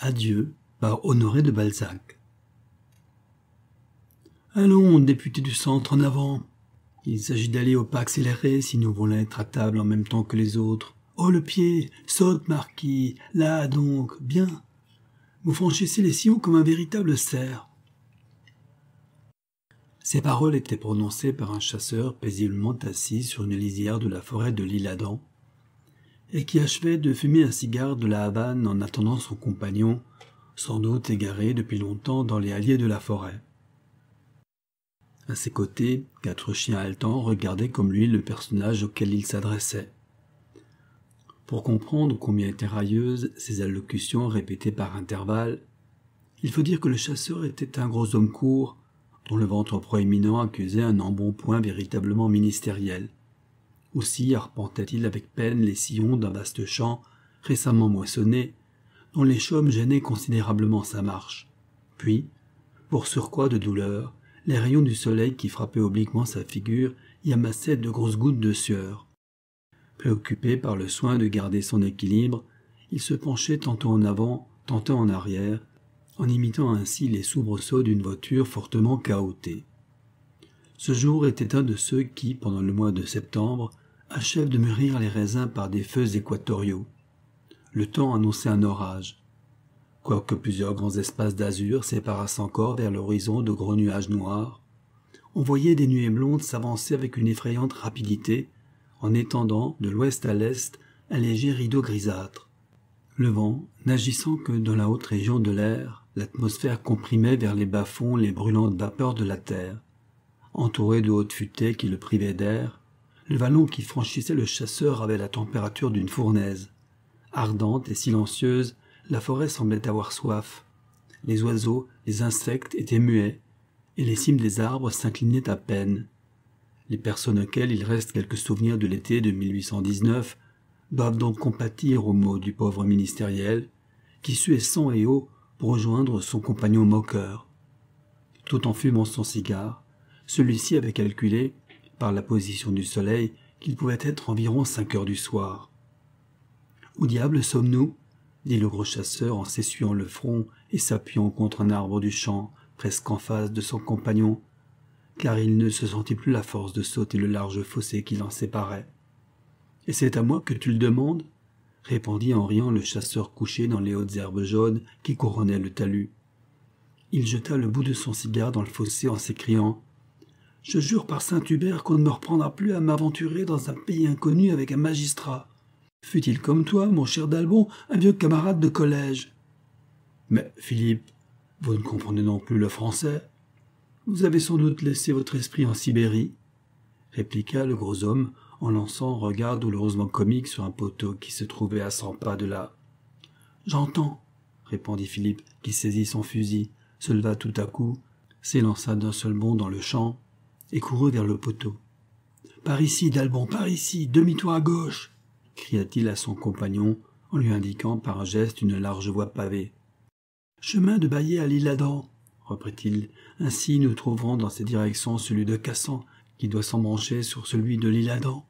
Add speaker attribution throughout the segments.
Speaker 1: Adieu par Honoré de Balzac. Allons, députés du centre, en avant. Il s'agit d'aller au pas accéléré si nous voulons être à table en même temps que les autres. Oh, le pied! Saute, marquis! Là, donc, bien! Vous franchissez les sillons comme un véritable cerf. Ces paroles étaient prononcées par un chasseur paisiblement assis sur une lisière de la forêt de l'Isle-Adam, et qui achevait de fumer un cigare de la Havane en attendant son compagnon, sans doute égaré depuis longtemps dans les halliers de la forêt. À ses côtés, 4 chiens haletants regardaient comme lui le personnage auquel il s'adressait. Pour comprendre combien étaient railleuses ces allocutions répétées par intervalles, il faut dire que le chasseur était un gros homme court, dont le ventre proéminent accusait un embonpoint véritablement ministériel. Aussi arpentait-il avec peine les sillons d'un vaste champ récemment moissonné, dont les chaumes gênaient considérablement sa marche. Puis, pour surcroît de douleur, les rayons du soleil qui frappaient obliquement sa figure y amassaient de grosses gouttes de sueur. Préoccupé par le soin de garder son équilibre, il se penchait tantôt en avant, tantôt en arrière, en imitant ainsi les soubresauts d'une voiture fortement cahotée. Ce jour était un de ceux qui, pendant le mois de septembre, achèvent de mûrir les raisins par des feux équatoriaux. Le temps annonçait un orage. Quoique plusieurs grands espaces d'azur séparassent encore vers l'horizon de gros nuages noirs, on voyait des nuées blondes s'avancer avec une effrayante rapidité, en étendant de l'ouest à l'est un léger rideau grisâtre. Le vent, n'agissant que dans la haute région de l'air, l'atmosphère comprimait vers les bas-fonds les brûlantes vapeurs de la terre. Entouré de hautes futaies qui le privaient d'air, le vallon qui franchissait le chasseur avait la température d'une fournaise. Ardente et silencieuse, la forêt semblait avoir soif. Les oiseaux, les insectes étaient muets, et les cimes des arbres s'inclinaient à peine. Les personnes auxquelles il reste quelques souvenirs de l'été de 1819 doivent donc compatir aux maux du pauvre ministériel, qui suait sang et eau pour rejoindre son compagnon moqueur. Tout en fumant son cigare, celui-ci avait calculé, par la position du soleil, qu'il pouvait être environ 5 heures du soir. « Où diable sommes-nous » dit le gros chasseur en s'essuyant le front et s'appuyant contre un arbre du champ, presque en face de son compagnon, car il ne se sentit plus la force de sauter le large fossé qui l'en séparait. « Et c'est à moi que tu le demandes » répondit en riant le chasseur couché dans les hautes herbes jaunes qui couronnaient le talus. Il jeta le bout de son cigare dans le fossé en s'écriant « Je jure par Saint-Hubert qu'on ne me reprendra plus à m'aventurer dans un pays inconnu avec un magistrat. Fût-il comme toi, mon cher d'Albon, un vieux camarade de collège. » « Mais, Philippe, vous ne comprenez non plus le français. Vous avez sans doute laissé votre esprit en Sibérie, » répliqua le gros homme en lançant un regard douloureusement comique sur un poteau qui se trouvait à 100 pas de là. « J'entends, » répondit Philippe, qui saisit son fusil, se leva tout à coup, s'élança d'un seul bond dans le champ et courut vers le poteau. « Par ici, d'Albon, par ici, demi-tour à gauche !» cria-t-il à son compagnon en lui indiquant par un geste une large voie pavée. « Chemin de Baillet à l'Isle-Adam, » reprit-il. « Ainsi nous trouverons dans ces directions celui de Cassan, qui doit s'embrancher sur celui de l'Isle-Adam. »«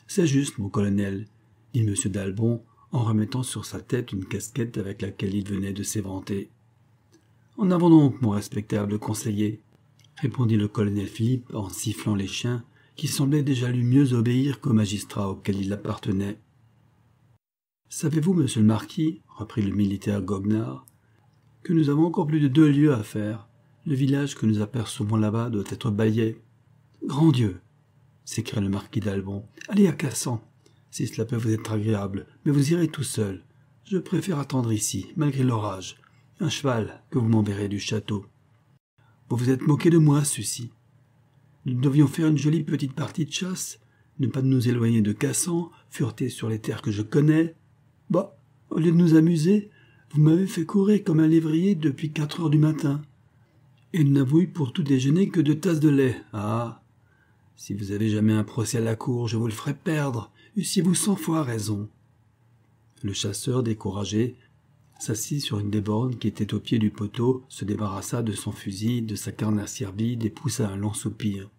Speaker 1: C'est juste, mon colonel, » dit M. d'Albon en remettant sur sa tête une casquette avec laquelle il venait de s'éventer. « En avant donc, mon respectable conseiller, » répondit le colonel Philippe en sifflant les chiens, qui semblaient déjà lui mieux obéir qu'au magistrat auquel il appartenait. « Savez-vous, monsieur le marquis, » reprit le militaire goguenard, « que nous avons encore plus de 2 lieues à faire. Le village que nous apercevons là-bas doit être Baillet. »« Grand Dieu !» s'écria le marquis d'Albon. « Allez à Cassan, si cela peut vous être agréable, mais vous irez tout seul. Je préfère attendre ici, malgré l'orage. Un cheval que vous m'enverrez du château. »« Vous vous êtes moqué de moi, ceci. Nous devions faire une jolie petite partie de chasse, ne pas nous éloigner de Cassan, fureter sur les terres que je connais. Bah, au lieu de nous amuser, vous m'avez fait courir comme un lévrier depuis 4 heures du matin. Et nous n'avons eu pour tout déjeuner que 2 tasses de lait. Ah, si vous avez jamais un procès à la cour, je vous le ferai perdre, eussiez-vous 100 fois raison. » Le chasseur, découragé, s'assit sur une des bornes qui était au pied du poteau, se débarrassa de son fusil, de sa carnassière vide et poussa un long soupir.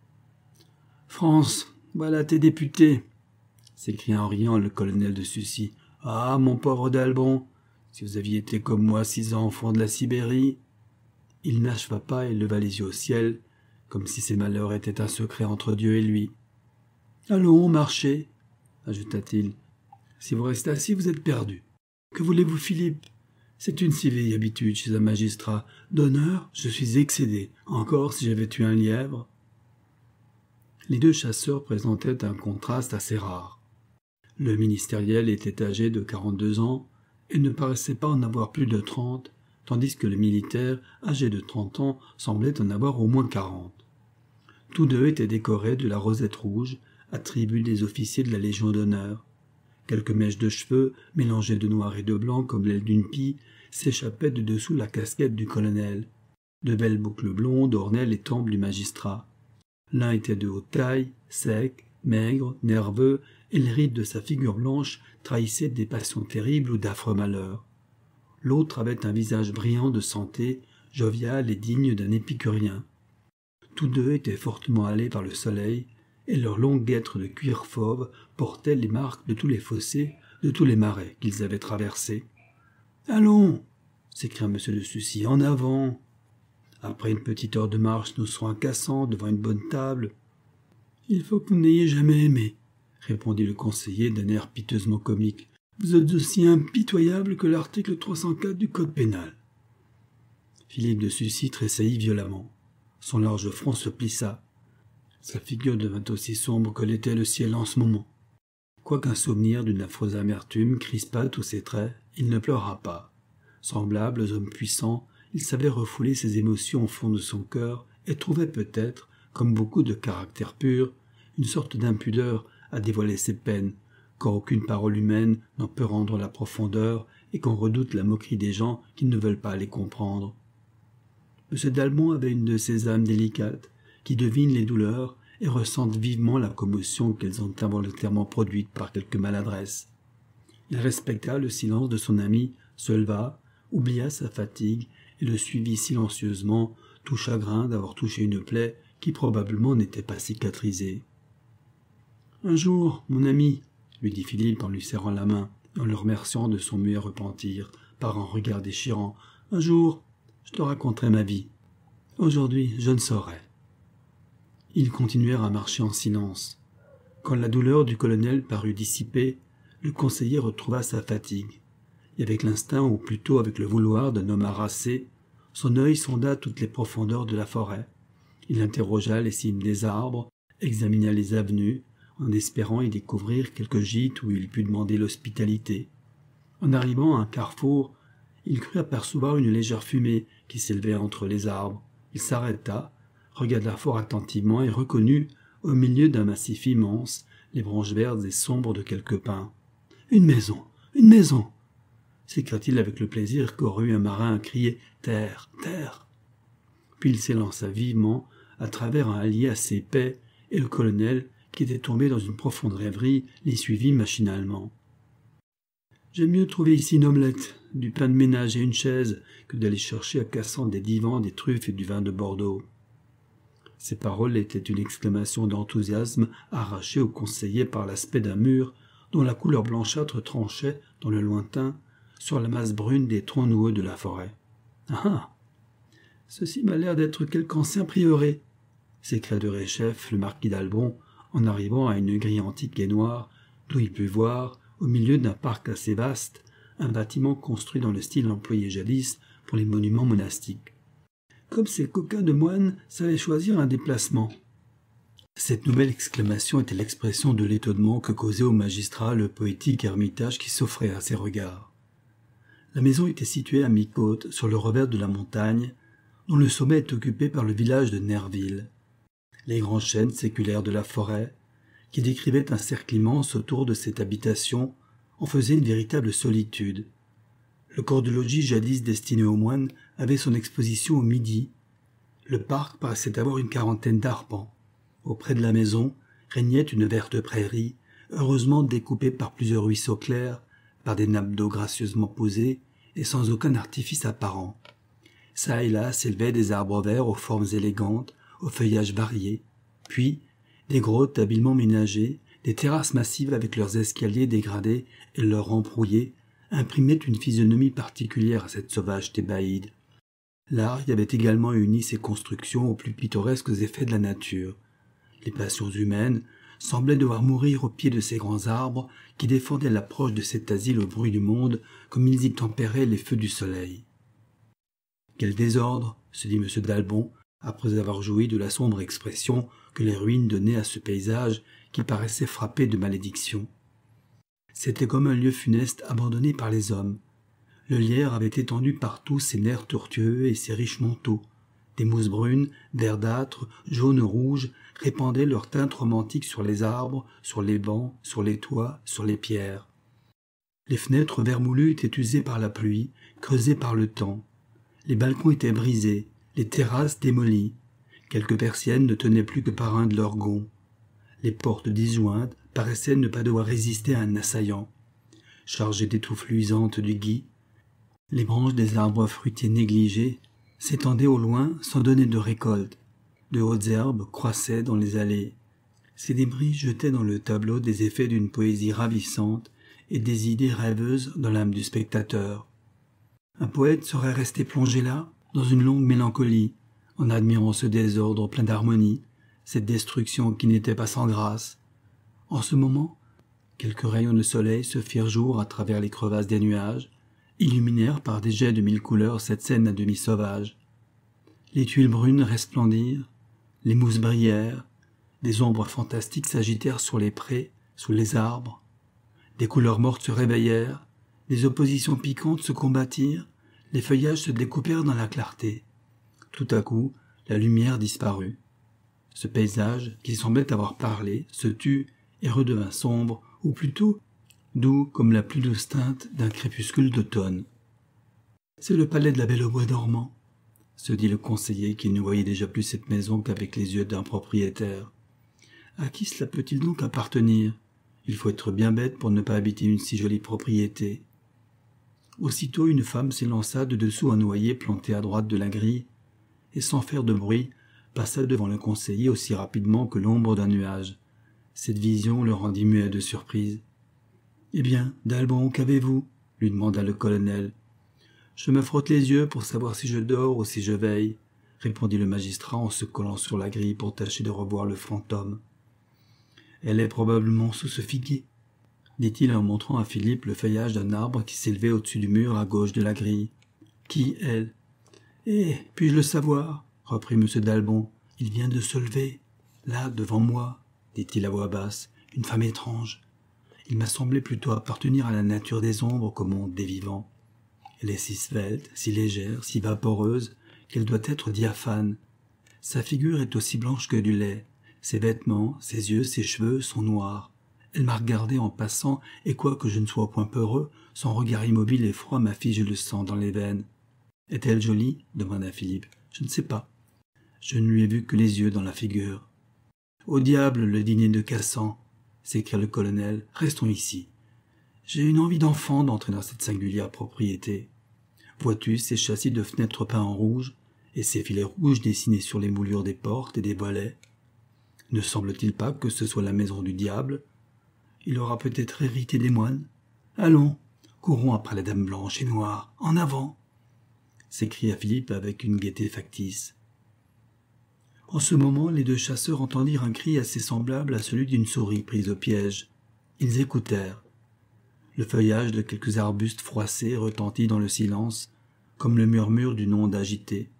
Speaker 1: « France, voilà tes députés !» s'écria en riant le colonel de Sucy. « Ah, mon pauvre d'Albon, Si vous aviez été comme moi 6 ans enfant de la Sibérie... » Il n'acheva pas et leva les yeux au ciel, comme si ses malheurs étaient un secret entre Dieu et lui. « Allons, marchez, ajouta-t-il. Si vous restez assis, vous êtes perdu. Que voulez-vous, Philippe? C'est une si vieille habitude chez un magistrat. D'honneur, je suis excédé. Encore si j'avais tué un lièvre. » Les deux chasseurs présentaient un contraste assez rare. Le ministériel était âgé de 42 ans et ne paraissait pas en avoir plus de 30, tandis que le militaire, âgé de 30 ans, semblait en avoir au moins 40. Tous deux étaient décorés de la rosette rouge, attribut des officiers de la Légion d'honneur. Quelques mèches de cheveux, mélangées de noir et de blanc comme l'aile d'une pie, s'échappaient de dessous la casquette du colonel. De belles boucles blondes ornaient les tempes du magistrat. L'un était de haute taille, sec, maigre, nerveux, et les rides de sa figure blanche trahissaient des passions terribles ou d'affreux malheurs. L'autre avait un visage brillant de santé, jovial et digne d'un épicurien. Tous deux étaient fortement hâlés par le soleil, et leurs longues guêtres de cuir fauve portaient les marques de tous les fossés, de tous les marais qu'ils avaient traversés. « Allons !» s'écria M. de Sucy, « en avant !» Après une petite heure de marche, nous serons à Cassan, devant une bonne table. « Il faut que vous n'ayez jamais aimé, » répondit le conseiller d'un air piteusement comique. « Vous êtes aussi impitoyable que l'article 304 du Code pénal. » Philippe de Sucy tressaillit violemment. Son large front se plissa. Sa figure devint aussi sombre que l'était le ciel en ce moment. Quoiqu'un souvenir d'une affreuse amertume crispât tous ses traits, il ne pleura pas. Semblable aux hommes puissants, il savait refouler ses émotions au fond de son cœur et trouvait peut-être, comme beaucoup de caractères purs, une sorte d'impudeur à dévoiler ses peines, quand aucune parole humaine n'en peut rendre la profondeur et qu'on redoute la moquerie des gens qui ne veulent pas les comprendre. M. d'Albon avait une de ces âmes délicates qui devinent les douleurs et ressentent vivement la commotion qu'elles ont involontairement produite par quelque maladresse. Il respecta le silence de son ami, se leva, oublia sa fatigue et le suivit silencieusement, tout chagrin d'avoir touché une plaie qui probablement n'était pas cicatrisée. « Un jour, mon ami, » lui dit Philippe en lui serrant la main et en le remerciant de son muet repentir par un regard déchirant, « un jour, je te raconterai ma vie. Aujourd'hui, je ne saurais. » Ils continuèrent à marcher en silence. Quand la douleur du colonel parut dissipée, le conseiller retrouva sa fatigue. Et avec l'instinct, ou plutôt avec le vouloir d'un homme harassé, son œil sonda toutes les profondeurs de la forêt. Il interrogea les cimes des arbres, examina les avenues, en espérant y découvrir quelque gîte où il pût demander l'hospitalité. En arrivant à un carrefour, il crut apercevoir une légère fumée qui s'élevait entre les arbres. Il s'arrêta, regarda fort attentivement et reconnut, au milieu d'un massif immense, les branches vertes et sombres de quelques pins. « Une maison! Une maison !» s'écria-t-il avec le plaisir qu'aurait eu un marin à crier « Terre! Terre !» Puis il s'élança vivement à travers un hallier assez épais, et le colonel, qui était tombé dans une profonde rêverie, l'y suivit machinalement. « J'aime mieux trouver ici une omelette, du pain de ménage et une chaise, que d'aller chercher à Cassan des divans, des truffes et du vin de Bordeaux. » Ces paroles étaient une exclamation d'enthousiasme arrachée au conseiller par l'aspect d'un mur dont la couleur blanchâtre tranchait, dans le lointain, sur la masse brune des troncs noueux de la forêt. « Ah! Ceci m'a l'air d'être quelque ancien prieuré !» s'écria de réchef le marquis d'Albon en arrivant à une grille antique et noire, d'où il put voir, au milieu d'un parc assez vaste, un bâtiment construit dans le style employé jadis pour les monuments monastiques. Comme ces coquins de moines savaient choisir un déplacement. Cette nouvelle exclamation était l'expression de l'étonnement que causait au magistrat le poétique ermitage qui s'offrait à ses regards. La maison était située à mi-côte, sur le revers de la montagne, dont le sommet est occupé par le village de Nerville. Les grands chênes séculaires de la forêt, qui décrivaient un cercle immense autour de cette habitation, en faisaient une véritable solitude. Le corps de logis jadis destiné aux moines avait son exposition au midi. Le parc paraissait avoir une quarantaine d'arpents. Auprès de la maison régnait une verte prairie, heureusement découpée par plusieurs ruisseaux clairs, par des nappes d'eau gracieusement posées et sans aucun artifice apparent. Çà et là s'élevaient des arbres verts aux formes élégantes, aux feuillages variés, puis des grottes habilement ménagées, des terrasses massives avec leurs escaliers dégradés et leurs rampes rouillées, imprimait une physionomie particulière à cette sauvage Thébaïde. L'art y avait également uni ses constructions aux plus pittoresques effets de la nature. Les passions humaines semblaient devoir mourir au pied de ces grands arbres qui défendaient l'approche de cet asile au bruit du monde comme ils y tempéraient les feux du soleil. Quel désordre, se dit M. d'Albon, après avoir joui de la sombre expression que les ruines donnaient à ce paysage qui paraissait frappé de malédiction. C'était comme un lieu funeste abandonné par les hommes. Le lierre avait étendu partout ses nerfs tortueux et ses riches manteaux. Des mousses brunes, verdâtres, jaunes, rouges répandaient leurs teintes romantiques sur les arbres, sur les bancs, sur les toits, sur les pierres. Les fenêtres vermoulues étaient usées par la pluie, creusées par le temps. Les balcons étaient brisés, les terrasses démolies. Quelques persiennes ne tenaient plus que par un de leurs gonds. Les portes disjointes paraissaient ne pas devoir résister à un assaillant. Chargées d'étouffes luisantes du gui, les branches des arbres fruitiers négligés s'étendaient au loin sans donner de récolte. De hautes herbes croissaient dans les allées. Ces débris jetaient dans le tableau des effets d'une poésie ravissante et des idées rêveuses dans l'âme du spectateur. Un poète serait resté plongé là, dans une longue mélancolie, en admirant ce désordre plein d'harmonie, cette destruction qui n'était pas sans grâce. En ce moment, quelques rayons de soleil se firent jour à travers les crevasses des nuages, illuminèrent par des jets de mille couleurs cette scène à demi sauvage. Les tuiles brunes resplendirent, les mousses brillèrent, des ombres fantastiques s'agitèrent sur les prés, sous les arbres. Des couleurs mortes se réveillèrent, des oppositions piquantes se combattirent, les feuillages se découpèrent dans la clarté. Tout à coup, la lumière disparut. Ce paysage, qui semblait avoir parlé, se tut et redevint sombre, ou plutôt doux comme la plus douce teinte d'un crépuscule d'automne. « C'est le palais de la Belle au bois dormant », se dit le conseiller qui ne voyait déjà plus cette maison qu'avec les yeux d'un propriétaire. « À qui cela peut-il donc appartenir ? Il faut être bien bête pour ne pas habiter une si jolie propriété. » Aussitôt une femme s'élança de dessous un noyer planté à droite de la grille, et sans faire de bruit, passa devant le conseiller aussi rapidement que l'ombre d'un nuage. Cette vision le rendit muet de surprise. « Eh bien, d'Albon, qu'avez-vous » lui demanda le colonel. « Je me frotte les yeux pour savoir si je dors ou si je veille, » répondit le magistrat en se collant sur la grille pour tâcher de revoir le fantôme. « Elle est probablement sous ce figuier, » dit-il en montrant à Philippe le feuillage d'un arbre qui s'élevait au-dessus du mur à gauche de la grille. « Qui, elle ?»« Eh, puis-je le savoir ?» reprit M. d'Albon. « Il vient de se lever, là, devant moi, » dit-il à voix basse, « une femme étrange. Il m'a semblé plutôt appartenir à la nature des ombres qu'au monde des vivants. Elle est si svelte, si légère, si vaporeuse, qu'elle doit être diaphane. Sa figure est aussi blanche que du lait. Ses vêtements, ses yeux, ses cheveux sont noirs. Elle m'a regardé en passant, et quoique je ne sois point peureux, son regard immobile et froid m'a figé le sang dans les veines. « Est-elle jolie ?» demanda Philippe. « Je ne sais pas. Je ne lui ai vu que les yeux dans la figure. »« Au diable, le dîner de Cassan !» s'écria le colonel. « Restons ici. J'ai une envie d'enfant d'entrer dans cette singulière propriété. Vois-tu ces châssis de fenêtres peints en rouge, et ces filets rouges dessinés sur les moulures des portes et des volets? Ne semble-t-il pas que ce soit la maison du diable? Il aura peut-être hérité des moines. Allons, courons après la dame blanche et noire. En avant !» s'écria Philippe avec une gaieté factice. En ce moment, les deux chasseurs entendirent un cri assez semblable à celui d'une souris prise au piège. Ils écoutèrent. Le feuillage de quelques arbustes froissés retentit dans le silence, comme le murmure d'une onde agitée.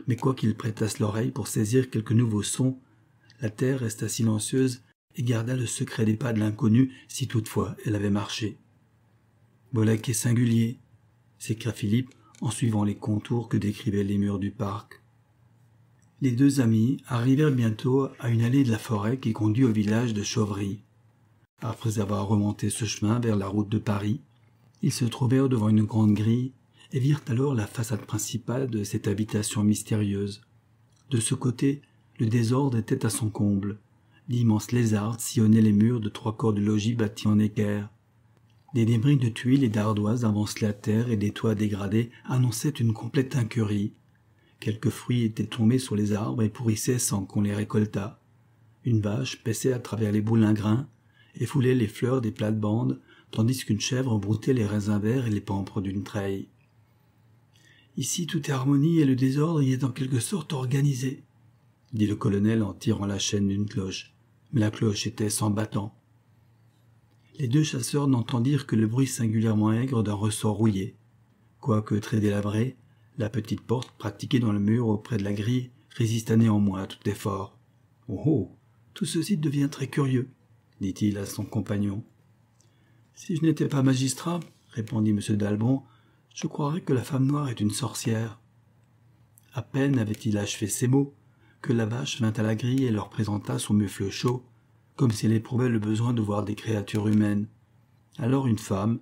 Speaker 1: Mais quoiqu'ils prêtassent l'oreille pour saisir quelque nouveau son, la terre resta silencieuse et garda le secret des pas de l'inconnu si toutefois elle avait marché. « Voilà qui est singulier !» s'écria Philippe en suivant les contours que décrivaient les murs du parc. Les deux amis arrivèrent bientôt à une allée de la forêt qui conduit au village de Chauvry. Après avoir remonté ce chemin vers la route de Paris, ils se trouvèrent devant une grande grille et virent alors la façade principale de cette habitation mystérieuse. De ce côté, le désordre était à son comble. D'immenses lézards sillonnaient les murs de 3 corps de logis bâtis en équerre. Des débris de tuiles et d'ardoises amoncelés à terre et des toits dégradés annonçaient une complète incurie. Quelques fruits étaient tombés sur les arbres et pourrissaient sans qu'on les récoltât. Une vache paissait à travers les boulingres et foulait les fleurs des plates-bandes tandis qu'une chèvre broutait les raisins verts et les pampres d'une treille. Ici tout est harmonie et le désordre y est en quelque sorte organisé, dit le colonel en tirant la chaîne d'une cloche, mais la cloche était sans battant. Les deux chasseurs n'entendirent que le bruit singulièrement aigre d'un ressort rouillé. Quoique très délabrée, la petite porte pratiquée dans le mur auprès de la grille résista néanmoins à tout effort. « Oh oh, tout ceci devient très curieux, » dit-il à son compagnon. « Si je n'étais pas magistrat, » répondit M. d'Albon, « je croirais que la femme noire est une sorcière. » À peine avait-il achevé ces mots que la vache vint à la grille et leur présenta son mufle chaud, comme si elle éprouvait le besoin de voir des créatures humaines. Alors une femme,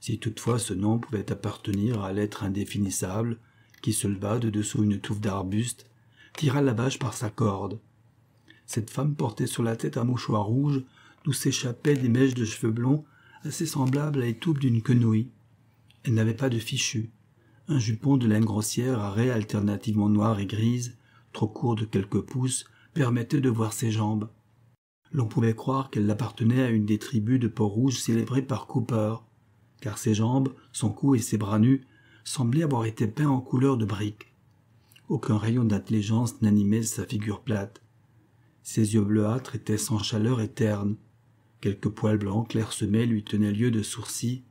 Speaker 1: si toutefois ce nom pouvait appartenir à l'être indéfinissable, qui se leva de dessous une touffe d'arbustes, tira la vache par sa corde. Cette femme portait sur la tête un mouchoir rouge d'où s'échappaient des mèches de cheveux blonds assez semblables à l'étoupe d'une quenouille. Elle n'avait pas de fichu. Un jupon de laine grossière à raies alternativement noires et grises, trop court de quelques pouces, permettait de voir ses jambes. L'on pouvait croire qu'elle appartenait à une des tribus de Port-Rouge célébrées par Cooper, car ses jambes, son cou et ses bras nus semblaient avoir été peints en couleur de brique. Aucun rayon d'intelligence n'animait sa figure plate. Ses yeux bleuâtres étaient sans chaleur et ternes. Quelques poils blancs clairsemés lui tenaient lieu de sourcils.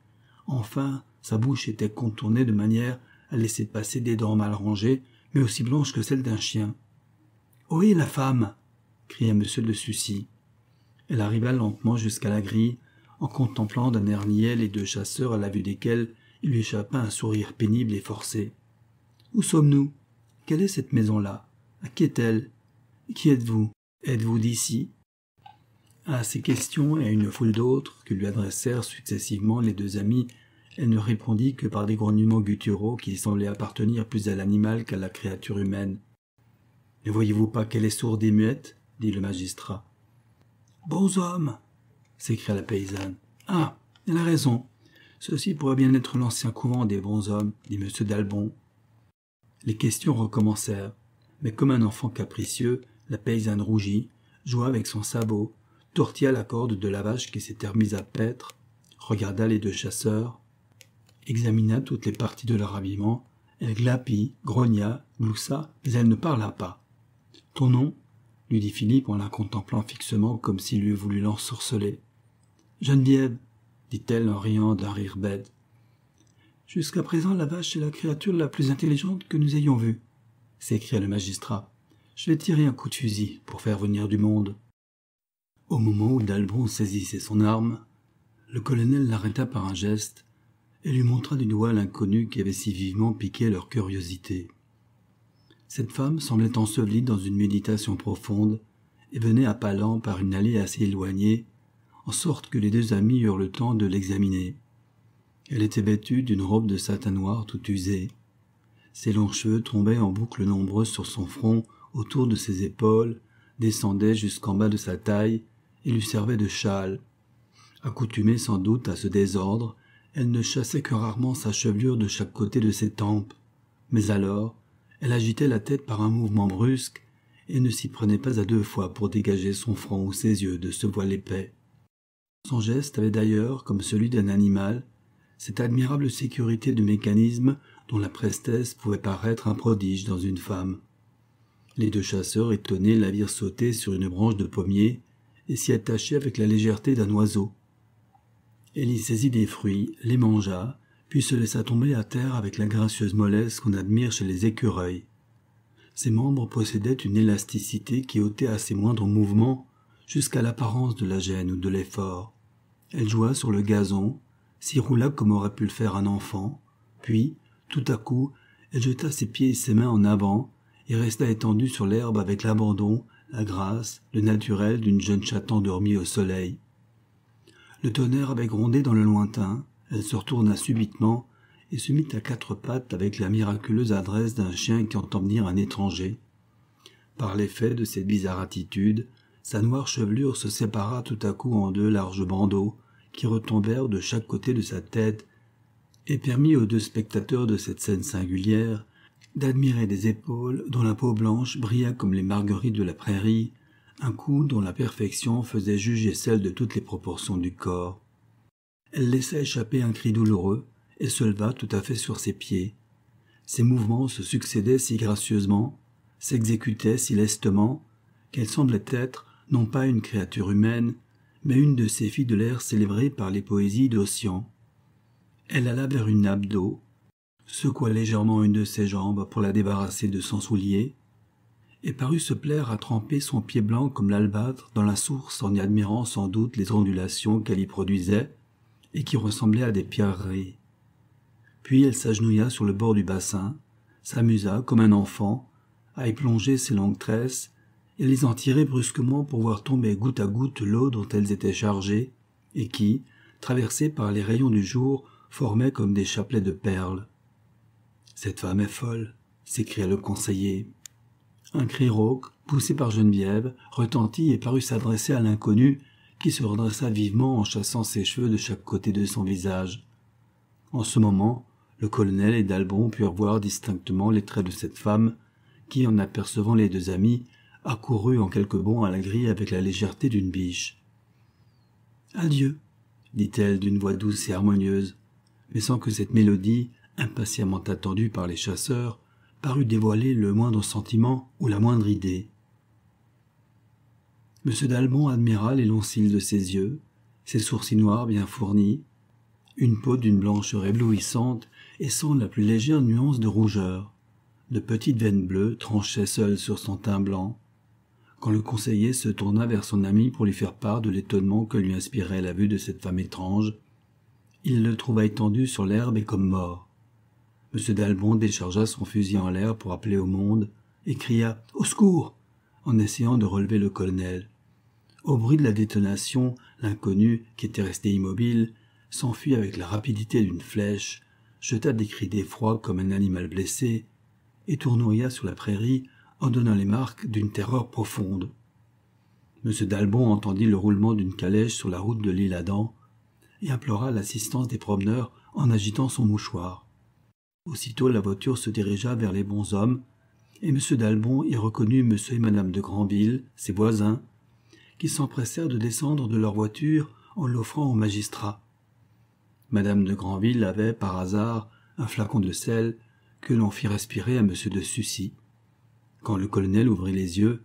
Speaker 1: Enfin, sa bouche était contournée de manière à laisser passer des dents mal rangées, mais aussi blanches que celles d'un chien. « Ohé, la femme !» cria M. de Sucy. Elle arriva lentement jusqu'à la grille, en contemplant d'un air niais les deux chasseurs à la vue desquels il lui échappa un sourire pénible et forcé. « Où sommes-nous? Quelle est cette maison-là? À qui est-elle? Qui êtes-vous? Êtes-vous d'ici ?» À ces questions et à une foule d'autres que lui adressèrent successivement les deux amis, elle ne répondit que par des grognements gutturaux qui semblaient appartenir plus à l'animal qu'à la créature humaine. « Ne voyez-vous pas qu'elle est sourde et muette ?» dit le magistrat. « Bons hommes !» s'écria la paysanne. « Ah, elle a raison. Ceci pourrait bien être l'ancien couvent des bons hommes, dit M. d'Albon. » Les questions recommencèrent, mais comme un enfant capricieux, la paysanne rougit, joua avec son sabot, tortilla la corde de la vache qui s'était remise à paître, regarda les deux chasseurs, examina toutes les parties de leur habillement, elle glapit, grogna, gloussa, mais elle ne parla pas. « Ton nom ?» lui dit Philippe en la contemplant fixement comme s'il eût voulu l'ensorceler. « Geneviève, » dit-elle en riant d'un rire bête. « Jusqu'à présent, la vache est la créature la plus intelligente que nous ayons vue, » s'écria le magistrat. « Je vais tirer un coup de fusil pour faire venir du monde. » Au moment où d'Albon saisissait son arme, le colonel l'arrêta par un geste et lui montra du doigt l'inconnu qui avait si vivement piqué leur curiosité. Cette femme semblait ensevelie dans une méditation profonde et venait à pas lents par une allée assez éloignée, en sorte que les deux amis eurent le temps de l'examiner. Elle était vêtue d'une robe de satin noir tout usée. Ses longs cheveux tombaient en boucles nombreuses sur son front, autour de ses épaules, descendaient jusqu'en bas de sa taille et lui servaient de châle. Accoutumée sans doute à ce désordre, elle ne chassait que rarement sa chevelure de chaque côté de ses tempes. Mais alors, elle agitait la tête par un mouvement brusque et ne s'y prenait pas à deux fois pour dégager son front ou ses yeux de ce voile épais. Son geste avait d'ailleurs, comme celui d'un animal, cette admirable sécurité de mécanisme dont la prestesse pouvait paraître un prodige dans une femme. Les deux chasseurs étonnés la virent sauter sur une branche de pommier et s'y attacher avec la légèreté d'un oiseau. Elle y saisit des fruits, les mangea, puis se laissa tomber à terre avec la gracieuse mollesse qu'on admire chez les écureuils. Ses membres possédaient une élasticité qui ôtait à ses moindres mouvements jusqu'à l'apparence de la gêne ou de l'effort. Elle joua sur le gazon, s'y roula comme aurait pu le faire un enfant, puis, tout à coup, elle jeta ses pieds et ses mains en avant et resta étendue sur l'herbe avec l'abandon, la grâce, le naturel d'une jeune chatte endormie au soleil. Le tonnerre avait grondé dans le lointain, elle se retourna subitement et se mit à quatre pattes avec la miraculeuse adresse d'un chien qui entend venir un étranger. Par l'effet de cette bizarre attitude, sa noire chevelure se sépara tout à coup en deux larges bandeaux qui retombèrent de chaque côté de sa tête et permit aux deux spectateurs de cette scène singulière d'admirer des épaules dont la peau blanche brilla comme les marguerites de la prairie, un cou dont la perfection faisait juger celle de toutes les proportions du corps. Elle laissa échapper un cri douloureux et se leva tout à fait sur ses pieds. Ses mouvements se succédaient si gracieusement, s'exécutaient si lestement, qu'elle semblait être, non pas une créature humaine, mais une de ces filles de l'air célébrées par les poésies d'Ossian. Elle alla vers une nappe d'eau, secoua légèrement une de ses jambes pour la débarrasser de son soulier, et parut se plaire à tremper son pied blanc comme l'albâtre dans la source en y admirant sans doute les ondulations qu'elle y produisait et qui ressemblaient à des pierreries. Puis elle s'agenouilla sur le bord du bassin, s'amusa comme un enfant à y plonger ses longues tresses et les en tirer brusquement pour voir tomber goutte à goutte l'eau dont elles étaient chargées et qui, traversée par les rayons du jour, formait comme des chapelets de perles. « Cette femme est folle !» s'écria le conseiller. Un cri rauque, poussé par Geneviève, retentit et parut s'adresser à l'inconnu, qui se redressa vivement en chassant ses cheveux de chaque côté de son visage. En ce moment, le colonel et d'Albon purent voir distinctement les traits de cette femme, qui, en apercevant les deux amis, accourut en quelques bonds à la grille avec la légèreté d'une biche. « Adieu !» dit-elle d'une voix douce et harmonieuse, mais sans que cette mélodie, impatiemment attendue par les chasseurs, parut dévoiler le moindre sentiment ou la moindre idée. M. d'Albon admira les longs cils de ses yeux, ses sourcils noirs bien fournis, une peau d'une blancheur éblouissante et sans la plus légère nuance de rougeur. De petites veines bleues tranchaient seules sur son teint blanc. Quand le conseiller se tourna vers son ami pour lui faire part de l'étonnement que lui inspirait la vue de cette femme étrange, il le trouva étendu sur l'herbe et comme mort. M. d'Albon déchargea son fusil en l'air pour appeler au monde et cria « Au secours !» en essayant de relever le colonel. Au bruit de la détonation, l'inconnu, qui était resté immobile, s'enfuit avec la rapidité d'une flèche, jeta des cris d'effroi comme un animal blessé, et tournoya sur la prairie en donnant les marques d'une terreur profonde. M. d'Albon entendit le roulement d'une calèche sur la route de l'île Adam et implora l'assistance des promeneurs en agitant son mouchoir. Aussitôt la voiture se dirigea vers les bonshommes, et M. d'Albon y reconnut M. et Mme de Granville, ses voisins, qui s'empressèrent de descendre de leur voiture en l'offrant au magistrat. Mme de Granville avait, par hasard, un flacon de sel que l'on fit respirer à M. de Sucy. Quand le colonel ouvrit les yeux,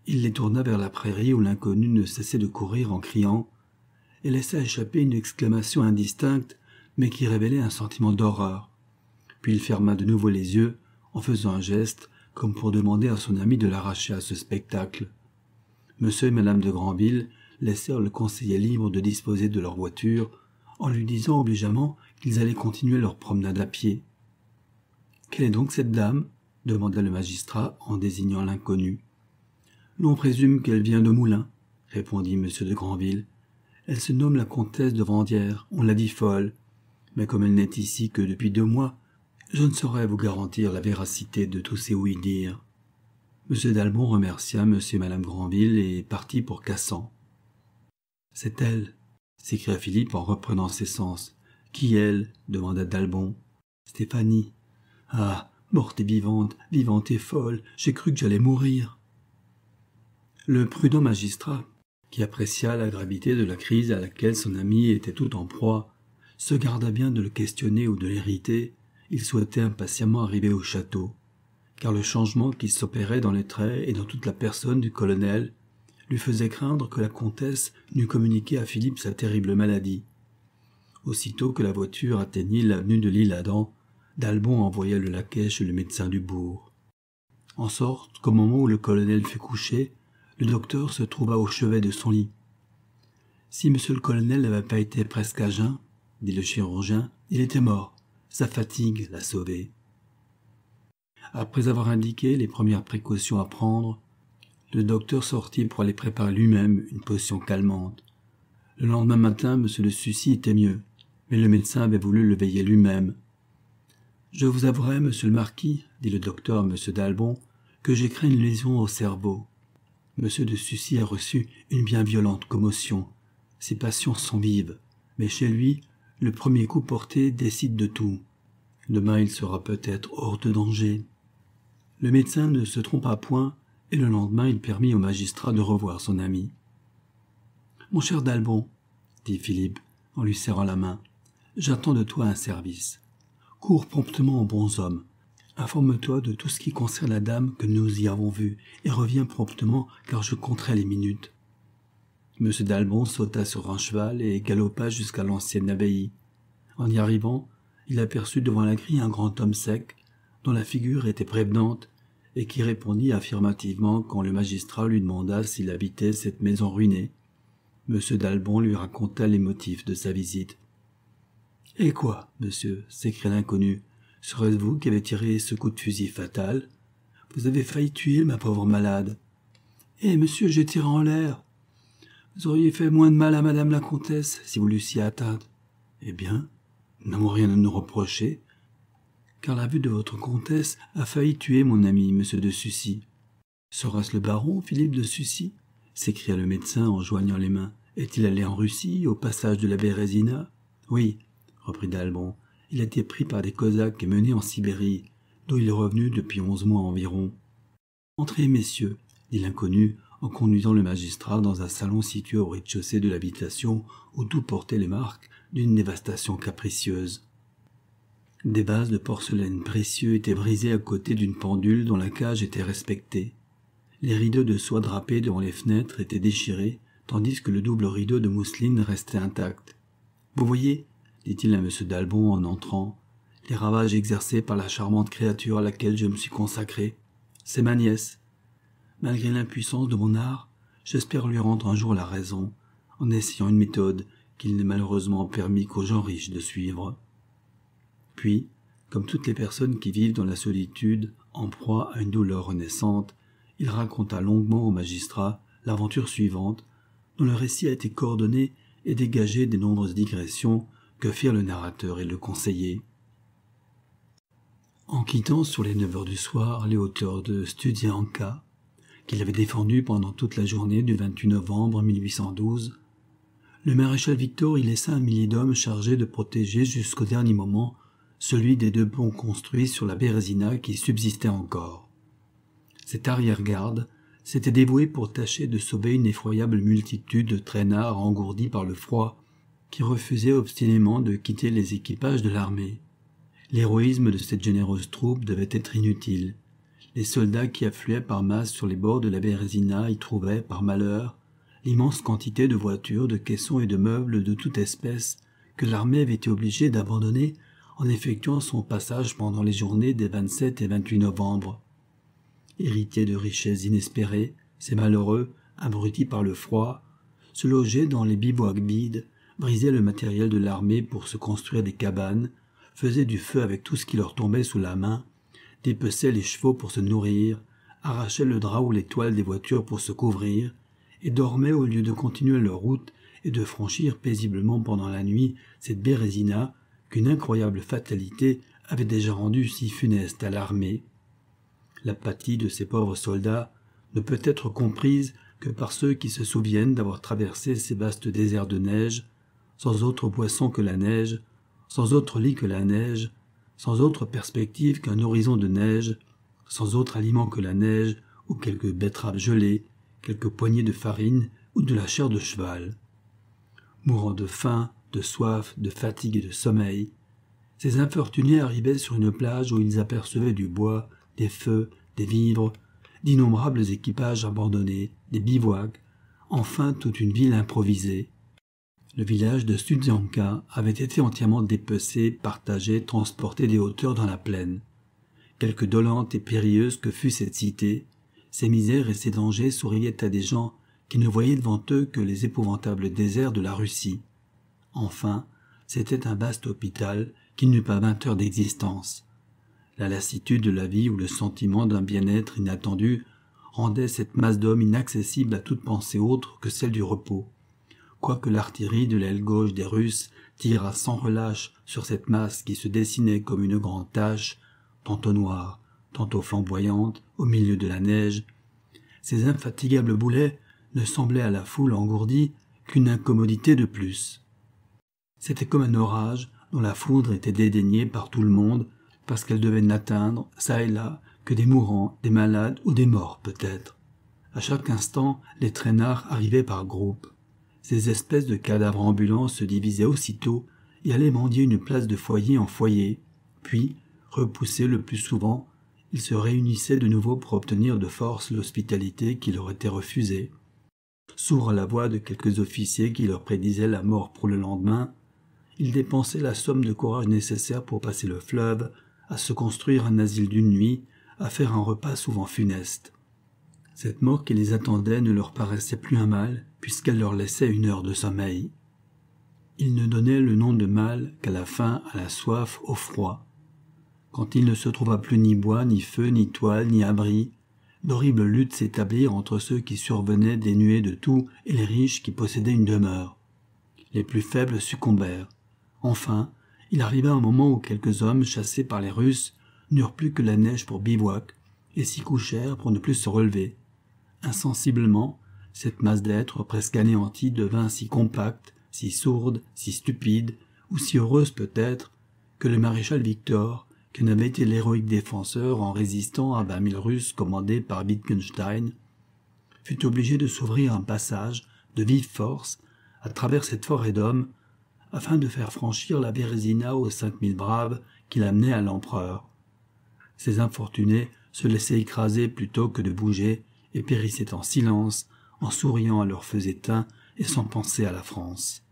Speaker 1: il les tourna vers la prairie où l'inconnu ne cessait de courir en criant, et laissa échapper une exclamation indistincte, mais qui révélait un sentiment d'horreur. Puis il ferma de nouveau les yeux, en faisant un geste, comme pour demander à son ami de l'arracher à ce spectacle. M. et Mme de Granville laissèrent le conseiller libre de disposer de leur voiture, en lui disant obligeamment qu'ils allaient continuer leur promenade à pied. « Quelle est donc cette dame ?» demanda le magistrat en désignant l'inconnu. « L'on présume qu'elle vient de Moulins, » répondit M. de Granville. « Elle se nomme la comtesse de Vandières, on l'a dit folle, mais comme elle n'est ici que depuis 2 mois, je ne saurais vous garantir la véracité de tous ces ouï-dire. » M. d'Albon remercia M. et Mme Granville et partit pour Cassan. « C'est elle !» s'écria Philippe en reprenant ses sens. « Qui elle ?» demanda d'Albon. « Stéphanie. »« Ah, morte et vivante et folle, j'ai cru que j'allais mourir. » Le prudent magistrat, qui apprécia la gravité de la crise à laquelle son ami était tout en proie, se garda bien de le questionner ou de l'irriter. Il souhaitait impatiemment arriver au château, car le changement qui s'opérait dans les traits et dans toute la personne du colonel lui faisait craindre que la comtesse n'eût communiqué à Philippe sa terrible maladie. Aussitôt que la voiture atteignit l'avenue de l'île Adam, d'Albon envoya le laquais chez le médecin du bourg. En sorte qu'au moment où le colonel fut couché, le docteur se trouva au chevet de son lit. « Si monsieur le colonel n'avait pas été presque à jeun, dit le chirurgien, il était mort. Sa fatigue l'a sauvé. » Après avoir indiqué les premières précautions à prendre, le docteur sortit pour aller préparer lui-même une potion calmante. Le lendemain matin, M. de Sucy était mieux, mais le médecin avait voulu le veiller lui-même. « Je vous avouerai, monsieur le marquis, dit le docteur à M. d'Albon, que j'ai craint une lésion au cerveau. M. de Sucy a reçu une bien violente commotion. Ses passions sont vives, mais chez lui, le premier coup porté décide de tout. Demain, il sera peut-être hors de danger. » Le médecin ne se trompa point, et le lendemain, il permit au magistrat de revoir son ami. « Mon cher d'Albon, dit Philippe, en lui serrant la main. « J'attends de toi un service. Cours promptement aux bons hommes. Informe-toi de tout ce qui concerne la dame que nous y avons vue, et reviens promptement, car je compterai les minutes. » M. d'Albon sauta sur un cheval et galopa jusqu'à l'ancienne abbaye. En y arrivant, il aperçut devant la grille un grand homme sec, dont la figure était prévenante, et qui répondit affirmativement quand le magistrat lui demanda s'il habitait cette maison ruinée. M. d'Albon lui raconta les motifs de sa visite. « Et quoi, monsieur ?» s'écria l'inconnu. « Serait-ce vous qui avez tiré ce coup de fusil fatal? Vous avez failli tuer ma pauvre malade. »« Eh, monsieur, j'ai tiré en l'air. Vous auriez fait moins de mal à madame la comtesse si vous l'eussiez atteinte. »« Eh bien, nous n'avons rien à nous reprocher, car la vue de votre comtesse a failli tuer mon ami, monsieur de Sucy. »« Sera-ce le baron, Philippe de Sucy ?» s'écria le médecin en joignant les mains. « Est-il allé en Russie, au passage de la Bérésina ?»« Oui, » reprit d'Albon, « il a été pris par des Cosaques et mené en Sibérie, d'où il est revenu depuis 11 mois environ. »« Entrez, messieurs, » dit l'inconnu, en conduisant le magistrat dans un salon situé au rez-de-chaussée de l'habitation où tout portait les marques d'une dévastation capricieuse. Des vases de porcelaine précieux étaient brisés à côté d'une pendule dont la cage était respectée. Les rideaux de soie drapés devant les fenêtres étaient déchirés, tandis que le double rideau de mousseline restait intact. « Vous voyez, » dit-il à M. d'Albon en entrant, « les ravages exercés par la charmante créature à laquelle je me suis consacré. C'est ma nièce. Malgré l'impuissance de mon art, j'espère lui rendre un jour la raison, en essayant une méthode qu'il n'est malheureusement permis qu'aux gens riches de suivre. » Puis, comme toutes les personnes qui vivent dans la solitude, en proie à une douleur renaissante, il raconta longuement au magistrat l'aventure suivante, dont le récit a été coordonné et dégagé des nombreuses digressions que firent le narrateur et le conseiller. En quittant sur les 9 heures du soir les hauteurs de Studzianka, qu'il avait défendu pendant toute la journée du 28 novembre 1812, le maréchal Victor y laissa un millier d'hommes chargés de protéger jusqu'au dernier moment celui des 2 ponts construits sur la Bérésina qui subsistait encore. Cette arrière-garde s'était dévouée pour tâcher de sauver une effroyable multitude de traînards engourdis par le froid qui refusaient obstinément de quitter les équipages de l'armée. L'héroïsme de cette généreuse troupe devait être inutile. Les soldats qui affluaient par masse sur les bords de la Bérésina y trouvaient, par malheur, l'immense quantité de voitures, de caissons et de meubles de toute espèce que l'armée avait été obligée d'abandonner en effectuant son passage pendant les journées des 27 et 28 novembre. Héritiers de richesses inespérées, ces malheureux, abrutis par le froid, se logeaient dans les bivouacs vides, brisaient le matériel de l'armée pour se construire des cabanes, faisaient du feu avec tout ce qui leur tombait sous la main, dépeçaient les chevaux pour se nourrir, arrachaient le drap ou les toiles des voitures pour se couvrir, et dormaient au lieu de continuer leur route et de franchir paisiblement pendant la nuit cette Bérésina qu'une incroyable fatalité avait déjà rendue si funeste à l'armée. L'apathie de ces pauvres soldats ne peut être comprise que par ceux qui se souviennent d'avoir traversé ces vastes déserts de neige, sans autre boisson que la neige, sans autre lit que la neige, sans autre perspective qu'un horizon de neige, sans autre aliment que la neige ou quelques betteraves gelées, quelques poignées de farine ou de la chair de cheval. Mourant de faim, de soif, de fatigue et de sommeil, ces infortunés arrivaient sur une plage où ils apercevaient du bois, des feux, des vivres, d'innombrables équipages abandonnés, des bivouacs, enfin toute une ville improvisée. Le village de Studzianka avait été entièrement dépecé, partagé, transporté des hauteurs dans la plaine. Quelque dolente et périlleuse que fût cette cité, ses misères et ses dangers souriaient à des gens qui ne voyaient devant eux que les épouvantables déserts de la Russie. Enfin, c'était un vaste hôpital qui n'eut pas 20 heures d'existence. La lassitude de la vie ou le sentiment d'un bien-être inattendu rendait cette masse d'hommes inaccessible à toute pensée autre que celle du repos. Quoique l'artillerie de l'aile gauche des Russes tirât sans relâche sur cette masse qui se dessinait comme une grande tache, tantôt noire, tantôt flamboyante, au milieu de la neige, ces infatigables boulets ne semblaient à la foule engourdie qu'une incommodité de plus. C'était comme un orage dont la foudre était dédaignée par tout le monde parce qu'elle devait n'atteindre, çà et là, que des mourants, des malades ou des morts peut-être. À chaque instant, les traînards arrivaient par groupes. Ces espèces de cadavres ambulants se divisaient aussitôt et allaient mendier une place de foyer en foyer, puis, repoussés le plus souvent, ils se réunissaient de nouveau pour obtenir de force l'hospitalité qui leur était refusée. Sourds à la voix de quelques officiers qui leur prédisaient la mort pour le lendemain, ils dépensaient la somme de courage nécessaire pour passer le fleuve, à se construire un asile d'une nuit, à faire un repas souvent funeste. Cette mort qui les attendait ne leur paraissait plus un mal, puisqu'elle leur laissait 1 heure de sommeil. Ils ne donnaient le nom de mal qu'à la faim, à la soif, au froid. Quand il ne se trouva plus ni bois, ni feu, ni toile, ni abri, d'horribles luttes s'établirent entre ceux qui survenaient dénués de tout et les riches qui possédaient une demeure. Les plus faibles succombèrent. Enfin, il arriva un moment où quelques hommes, chassés par les Russes, n'eurent plus que la neige pour bivouac, et s'y couchèrent pour ne plus se relever. Insensiblement, cette masse d'êtres presque anéantis devint si compacte, si sourde, si stupide, ou si heureuse peut-être, que le maréchal Victor, qui en avait été l'héroïque défenseur en résistant à 20 000 Russes commandés par Wittgenstein, fut obligé de s'ouvrir un passage de vive force à travers cette forêt d'hommes, afin de faire franchir la Bérésina aux 5 000 braves qui l'amenaient à l'empereur. Ces infortunés se laissaient écraser plutôt que de bouger et périssaient en silence, en souriant à leur feu éteint et sans penser à la France.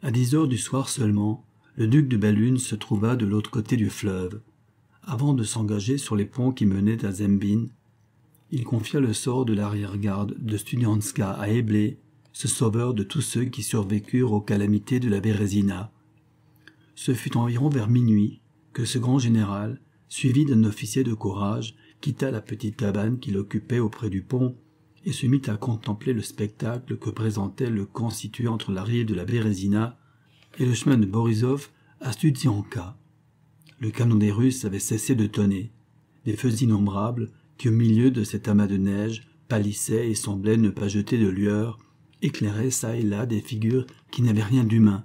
Speaker 1: À 10 heures du soir seulement, le duc de Bellune se trouva de l'autre côté du fleuve. Avant de s'engager sur les ponts qui menaient à Zembin, il confia le sort de l'arrière-garde de Studianska à Eblé, ce sauveur de tous ceux qui survécurent aux calamités de la Bérésina. Ce fut environ vers minuit que ce grand général, suivi d'un officier de courage, quitta la petite cabane qu'il occupait auprès du pont et se mit à contempler le spectacle que présentait le camp situé entre la rive de la Bérésina et le chemin de Borisov à Studzianka. Le canon des Russes avait cessé de tonner. Des feux innombrables, qui au milieu de cet amas de neige pâlissaient et semblaient ne pas jeter de lueur, éclairaient çà et là des figures qui n'avaient rien d'humain.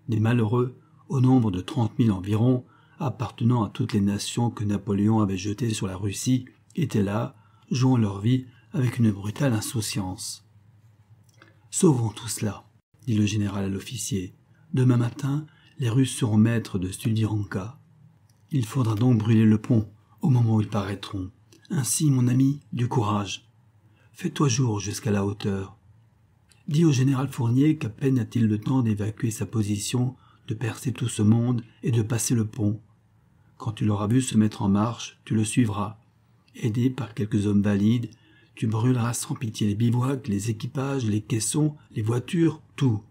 Speaker 1: Des malheureux, au nombre de 30 000 environ, appartenant à toutes les nations que Napoléon avait jetées sur la Russie, étaient là, jouant leur vie avec une brutale insouciance. « Sauvons tout cela, dit le général à l'officier. Demain matin, les Russes seront maîtres de Studianka. Il faudra donc brûler le pont au moment où ils paraîtront. Ainsi, mon ami, du courage. Fais-toi jour jusqu'à la hauteur. Dis au général Fournier qu'à peine a-t-il le temps d'évacuer sa position, de percer tout ce monde et de passer le pont. Quand tu l'auras vu se mettre en marche, tu le suivras. Aidé par quelques hommes valides, tu brûleras sans pitié les bivouacs, les équipages, les caissons, les voitures, tout.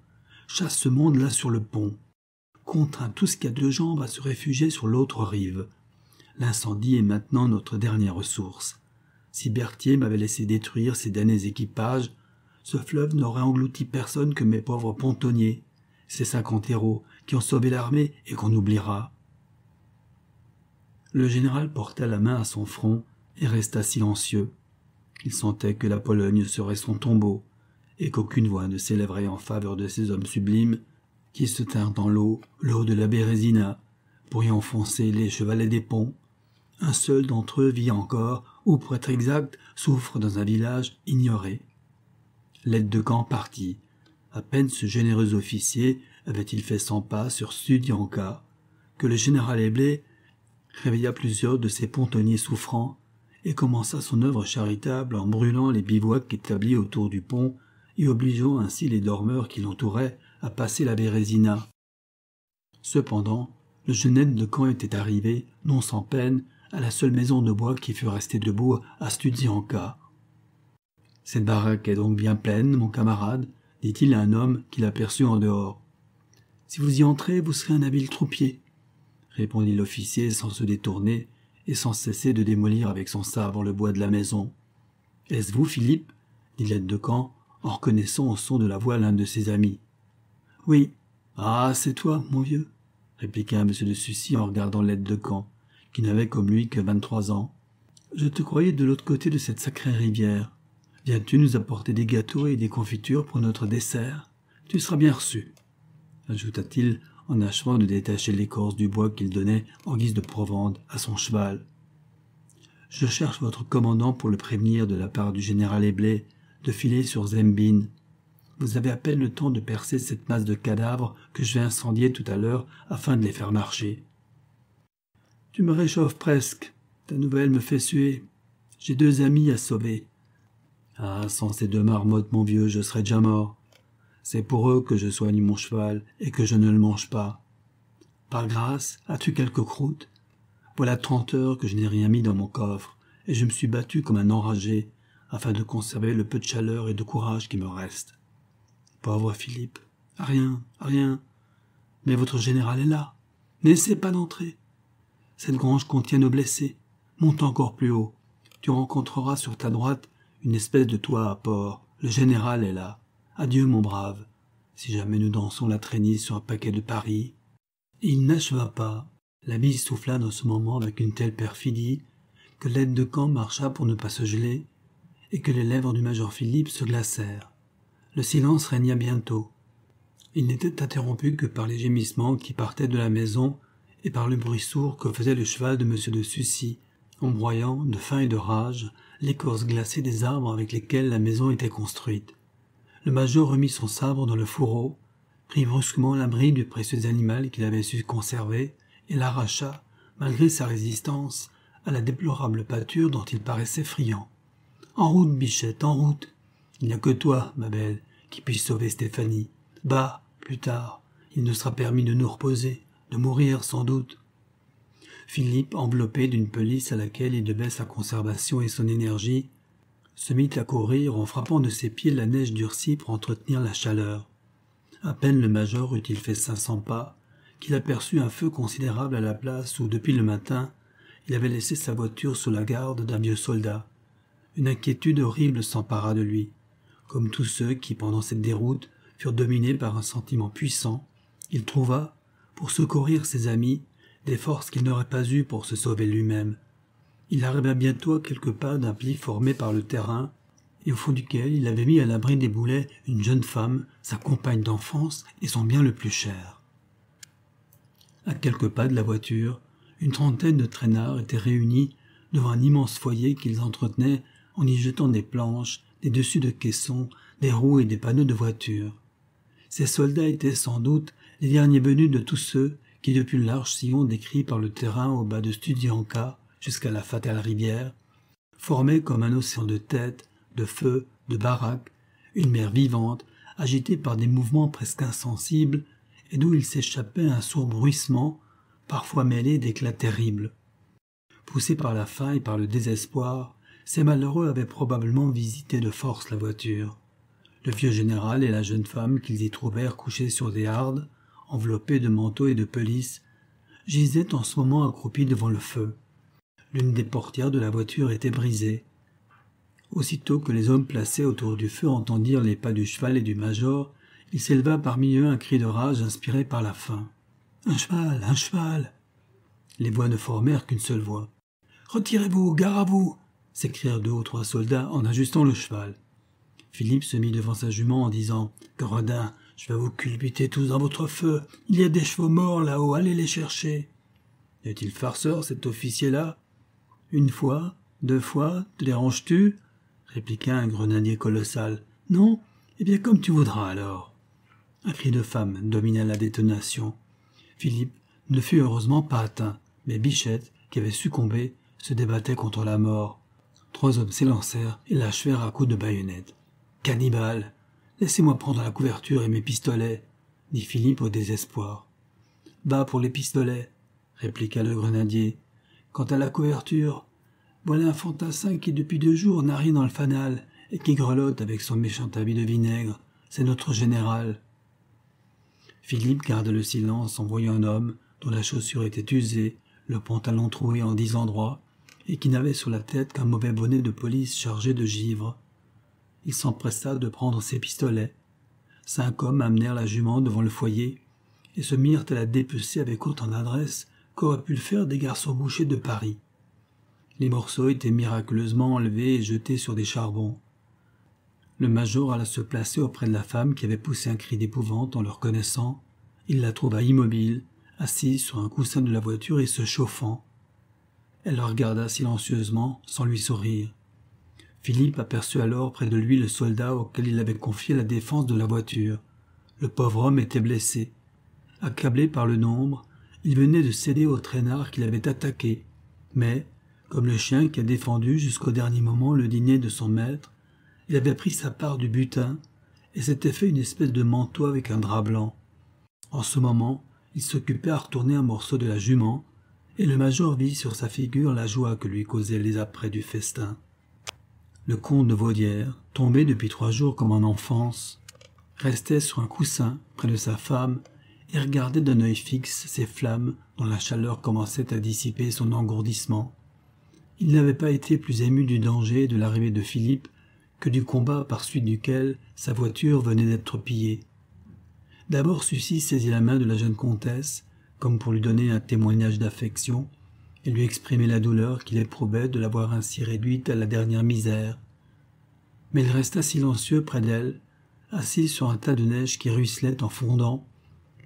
Speaker 1: Chasse ce monde-là sur le pont. Contrains tout ce qui a 2 jambes à se réfugier sur l'autre rive. L'incendie est maintenant notre dernière ressource. Si Berthier m'avait laissé détruire ces damnés équipages, ce fleuve n'aurait englouti personne que mes pauvres pontonniers, ces 50 héros qui ont sauvé l'armée et qu'on oubliera. Le général porta la main à son front et resta silencieux. Il sentait que la Pologne serait son tombeau, et qu'aucune voix ne s'élèverait en faveur de ces hommes sublimes qui se tinrent dans l'eau de la Bérésina, pour y enfoncer les chevalets des ponts. Un seul d'entre eux vit encore, ou pour être exact, souffre dans un village ignoré. L'aide de camp partit. À peine ce généreux officier avait-il fait 100 pas sur Studianka, que le général Eblé réveilla plusieurs de ses pontonniers souffrants et commença son œuvre charitable en brûlant les bivouacs établis autour du pont et obligeant ainsi les dormeurs qui l'entouraient à passer la Bérésina. Cependant, le jeune aide de camp était arrivé, non sans peine, à la seule maison de bois qui fut restée debout à Studzianka. « Cette baraque est donc bien pleine, mon camarade, dit-il à un homme qu'il aperçut en dehors. « Si vous y entrez, vous serez un habile troupier, répondit l'officier sans se détourner et sans cesser de démolir avec son sabre le bois de la maison. « Est-ce vous, Philippe ?» dit l'aide de camp, en reconnaissant au son de la voix l'un de ses amis. « Oui. Ah, c'est toi, mon vieux, répliqua M. de Sucy en regardant l'aide de camp, qui n'avait comme lui que 23 ans. « Je te croyais de l'autre côté de cette sacrée rivière. Viens-tu nous apporter des gâteaux et des confitures pour notre dessert? Tu seras bien reçu, » ajouta-t-il en achevant de détacher l'écorce du bois qu'il donnait en guise de provende à son cheval. « Je cherche votre commandant pour le prévenir de la part du général Eblé de filer sur Zembin. Vous avez à peine le temps de percer cette masse de cadavres que je vais incendier tout à l'heure afin de les faire marcher. Tu me réchauffes presque. Ta nouvelle me fait suer. J'ai 2 amis à sauver. Ah, sans ces 2 marmottes, mon vieux, je serais déjà mort. C'est pour eux que je soigne mon cheval et que je ne le mange pas. Par grâce, as-tu quelques croûtes? Voilà 30 heures que je n'ai rien mis dans mon coffre, et je me suis battu comme un enragé, afin de conserver le peu de chaleur et de courage qui me reste. Pauvre Philippe, rien, rien. Mais votre général est là. N'essaie pas d'entrer. Cette grange contient nos blessés. Monte encore plus haut. Tu rencontreras sur ta droite une espèce de toit à porc. Le général est là. Adieu, mon brave. Si jamais nous dansons la traînée sur un paquet de paris. Et il n'acheva pas. La bise souffla dans ce moment avec une telle perfidie que l'aide de camp marcha pour ne pas se geler et que les lèvres du major Philippe se glacèrent. Le silence régna bientôt. Il n'était interrompu que par les gémissements qui partaient de la maison et par le bruit sourd que faisait le cheval de M. de Sucy, en broyant, de faim et de rage, l'écorce glacée des arbres avec lesquels la maison était construite. Le major remit son sabre dans le fourreau, prit brusquement l'abri du précieux animal qu'il avait su conserver et l'arracha, malgré sa résistance, à la déplorable pâture dont il paraissait friand. « En route, Bichette, en route. Il n'y a que toi, ma belle, qui puisse sauver Stéphanie. Bah, plus tard, il ne sera permis de nous reposer, de mourir sans doute. » Philippe, enveloppé d'une pelisse à laquelle il devait sa conservation et son énergie, se mit à courir en frappant de ses pieds la neige durcie pour entretenir la chaleur. À peine le major eut-il fait 500 pas, qu'il aperçut un feu considérable à la place où, depuis le matin, il avait laissé sa voiture sous la garde d'un vieux soldat. Une inquiétude horrible s'empara de lui. Comme tous ceux qui, pendant cette déroute, furent dominés par un sentiment puissant, il trouva, pour secourir ses amis, des forces qu'il n'aurait pas eues pour se sauver lui-même. Il arriva bientôt à quelques pas d'un pli formé par le terrain, et au fond duquel il avait mis à l'abri des boulets une jeune femme, sa compagne d'enfance et son bien le plus cher. À quelques pas de la voiture, une trentaine de traînards étaient réunis devant un immense foyer qu'ils entretenaient en y jetant des planches, des dessus de caissons, des roues et des panneaux de voiture. Ces soldats étaient sans doute les derniers venus de tous ceux qui, depuis le large sillon décrit par le terrain au bas de Studianka jusqu'à la fatale rivière, formaient comme un océan de têtes, de feux, de baraques, une mer vivante, agitée par des mouvements presque insensibles, et d'où il s'échappait un sourd bruissement, parfois mêlé d'éclats terribles. Poussés par la faim et par le désespoir, ces malheureux avaient probablement visité de force la voiture. Le vieux général et la jeune femme qu'ils y trouvèrent couchés sur des hardes, enveloppés de manteaux et de pelisses, gisaient en ce moment accroupis devant le feu. L'une des portières de la voiture était brisée. Aussitôt que les hommes placés autour du feu entendirent les pas du cheval et du major, il s'éleva parmi eux un cri de rage inspiré par la faim. « Un cheval, un cheval !» Les voix ne formèrent qu'une seule voix. « Retirez-vous, gare à vous !» s'écrièrent 2 ou 3 soldats en ajustant le cheval. Philippe se mit devant sa jument en disant « Gredin, je vais vous culbuter tous dans votre feu. Il y a des chevaux morts là-haut, allez les chercher. » « Est-il farceur, cet officier-là ? 1 fois, 2 fois, te déranges-tu » répliqua un grenadier colossal. « Non ? Eh bien, comme tu voudras, alors. » Un cri de femme domina la détonation. Philippe ne fut heureusement pas atteint, mais Bichette, qui avait succombé, se débattait contre la mort. 3 hommes s'élancèrent et l'achevèrent à coups de baïonnette. « Cannibale ! Laissez-moi prendre la couverture et mes pistolets, » dit Philippe au désespoir. « Bas pour les pistolets, » répliqua le grenadier. « Quant à la couverture, voilà un fantassin qui depuis 2 jours n'a rien dans le fanal et qui grelotte avec son méchant habit de vinaigre. C'est notre général. » Philippe garda le silence en voyant un homme dont la chaussure était usée, le pantalon troué en 10 endroits, et qui n'avait sur la tête qu'un mauvais bonnet de police chargé de givre. Il s'empressa de prendre ses pistolets. 5 hommes amenèrent la jument devant le foyer et se mirent à la dépecer avec autant d'adresse qu'auraient pu le faire des garçons bouchers de Paris. Les morceaux étaient miraculeusement enlevés et jetés sur des charbons. Le major alla se placer auprès de la femme qui avait poussé un cri d'épouvante en le reconnaissant. Il la trouva immobile, assise sur un coussin de la voiture et se chauffant. Elle le regarda silencieusement, sans lui sourire. Philippe aperçut alors près de lui le soldat auquel il avait confié la défense de la voiture. Le pauvre homme était blessé. Accablé par le nombre, il venait de céder au traînard qui l'avait attaqué. Mais, comme le chien qui a défendu jusqu'au dernier moment le dîner de son maître, il avait pris sa part du butin et s'était fait une espèce de manteau avec un drap blanc. En ce moment, il s'occupait à retourner un morceau de la jument, et le major vit sur sa figure la joie que lui causaient les apprêts du festin. Le comte de Vaudière, tombé depuis 3 jours comme en enfance, restait sur un coussin près de sa femme et regardait d'un œil fixe ces flammes dont la chaleur commençait à dissiper son engourdissement. Il n'avait pas été plus ému du danger et de l'arrivée de Philippe que du combat par suite duquel sa voiture venait d'être pillée. D'abord Sucy saisit la main de la jeune comtesse, comme pour lui donner un témoignage d'affection, et lui exprimer la douleur qu'il éprouvait de la voir ainsi réduite à la dernière misère. Mais il resta silencieux près d'elle, assis sur un tas de neige qui ruisselait en fondant,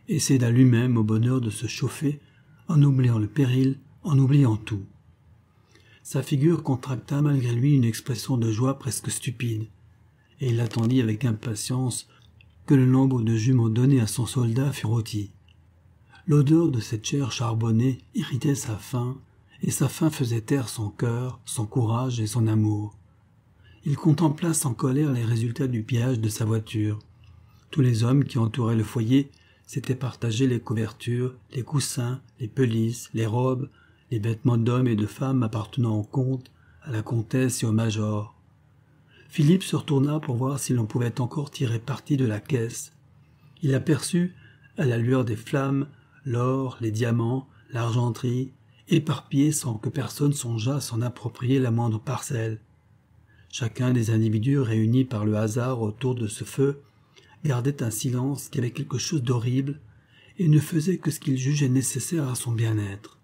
Speaker 1: et céda lui-même au bonheur de se chauffer, en oubliant le péril, en oubliant tout. Sa figure contracta malgré lui une expression de joie presque stupide, et il attendit avec impatience que le lambeau de jument donné à son soldat fût rôti. L'odeur de cette chair charbonnée irritait sa faim, et sa faim faisait taire son cœur, son courage et son amour. Il contempla sans colère les résultats du pillage de sa voiture. Tous les hommes qui entouraient le foyer s'étaient partagés les couvertures, les coussins, les pelisses, les robes, les vêtements d'hommes et de femmes appartenant au comte, à la comtesse et au major. Philippe se retourna pour voir si l'on pouvait encore tirer parti de la caisse. Il aperçut, à la lueur des flammes, l'or, les diamants, l'argenterie, éparpillés sans que personne songeât à s'en approprier la moindre parcelle. Chacun des individus réunis par le hasard autour de ce feu gardait un silence qui avait quelque chose d'horrible et ne faisait que ce qu'il jugeait nécessaire à son bien-être.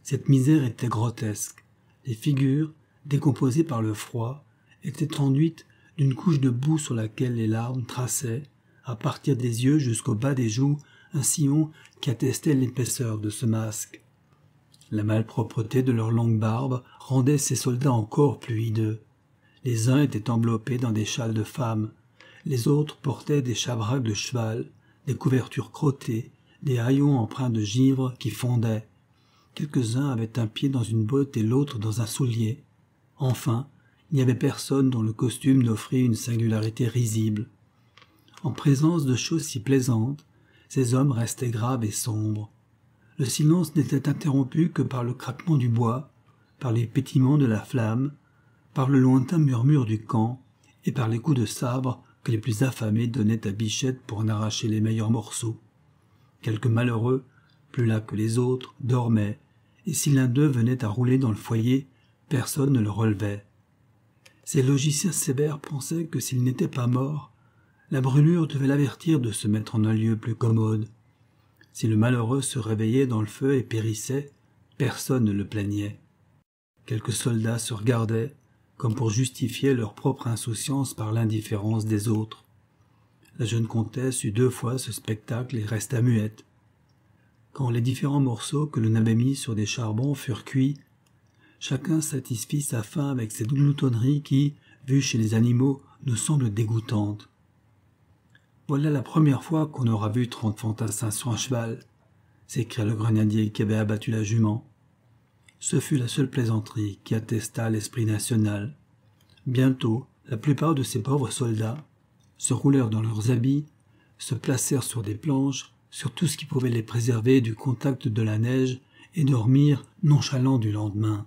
Speaker 1: Cette misère était grotesque. Les figures, décomposées par le froid, étaient enduites d'une couche de boue sur laquelle les larmes traçaient, à partir des yeux jusqu'au bas des joues, un sillon qui attestait l'épaisseur de ce masque. La malpropreté de leurs longues barbes rendait ces soldats encore plus hideux. Les uns étaient enveloppés dans des châles de femmes, les autres portaient des chabraques de cheval, des couvertures crottées, des haillons empreints de givre qui fondaient. Quelques-uns avaient un pied dans une botte et l'autre dans un soulier. Enfin, il n'y avait personne dont le costume n'offrit une singularité risible. En présence de choses si plaisantes, ces hommes restaient graves et sombres. Le silence n'était interrompu que par le craquement du bois, par les pétillements de la flamme, par le lointain murmure du camp et par les coups de sabre que les plus affamés donnaient à Bichette pour en arracher les meilleurs morceaux. Quelques malheureux, plus las que les autres, dormaient, et si l'un d'eux venait à rouler dans le foyer, personne ne le relevait. Ces logiciens sévères pensaient que s'il n'était pas mort, la brûlure devait l'avertir de se mettre en un lieu plus commode. Si le malheureux se réveillait dans le feu et périssait, personne ne le plaignait. Quelques soldats se regardaient, comme pour justifier leur propre insouciance par l'indifférence des autres. La jeune comtesse eut 2 fois ce spectacle et resta muette. Quand les différents morceaux que l'on avait mis sur des charbons furent cuits, chacun satisfit sa faim avec cette gloutonnerie qui, vue chez les animaux, nous semble dégoûtante. Voilà la première fois qu'on aura vu 30 fantassins sur un cheval, s'écria le grenadier qui avait abattu la jument. Ce fut la seule plaisanterie qui attesta l'esprit national. Bientôt, la plupart de ces pauvres soldats se roulèrent dans leurs habits, se placèrent sur des planches, sur tout ce qui pouvait les préserver du contact de la neige et dormirent nonchalants du lendemain.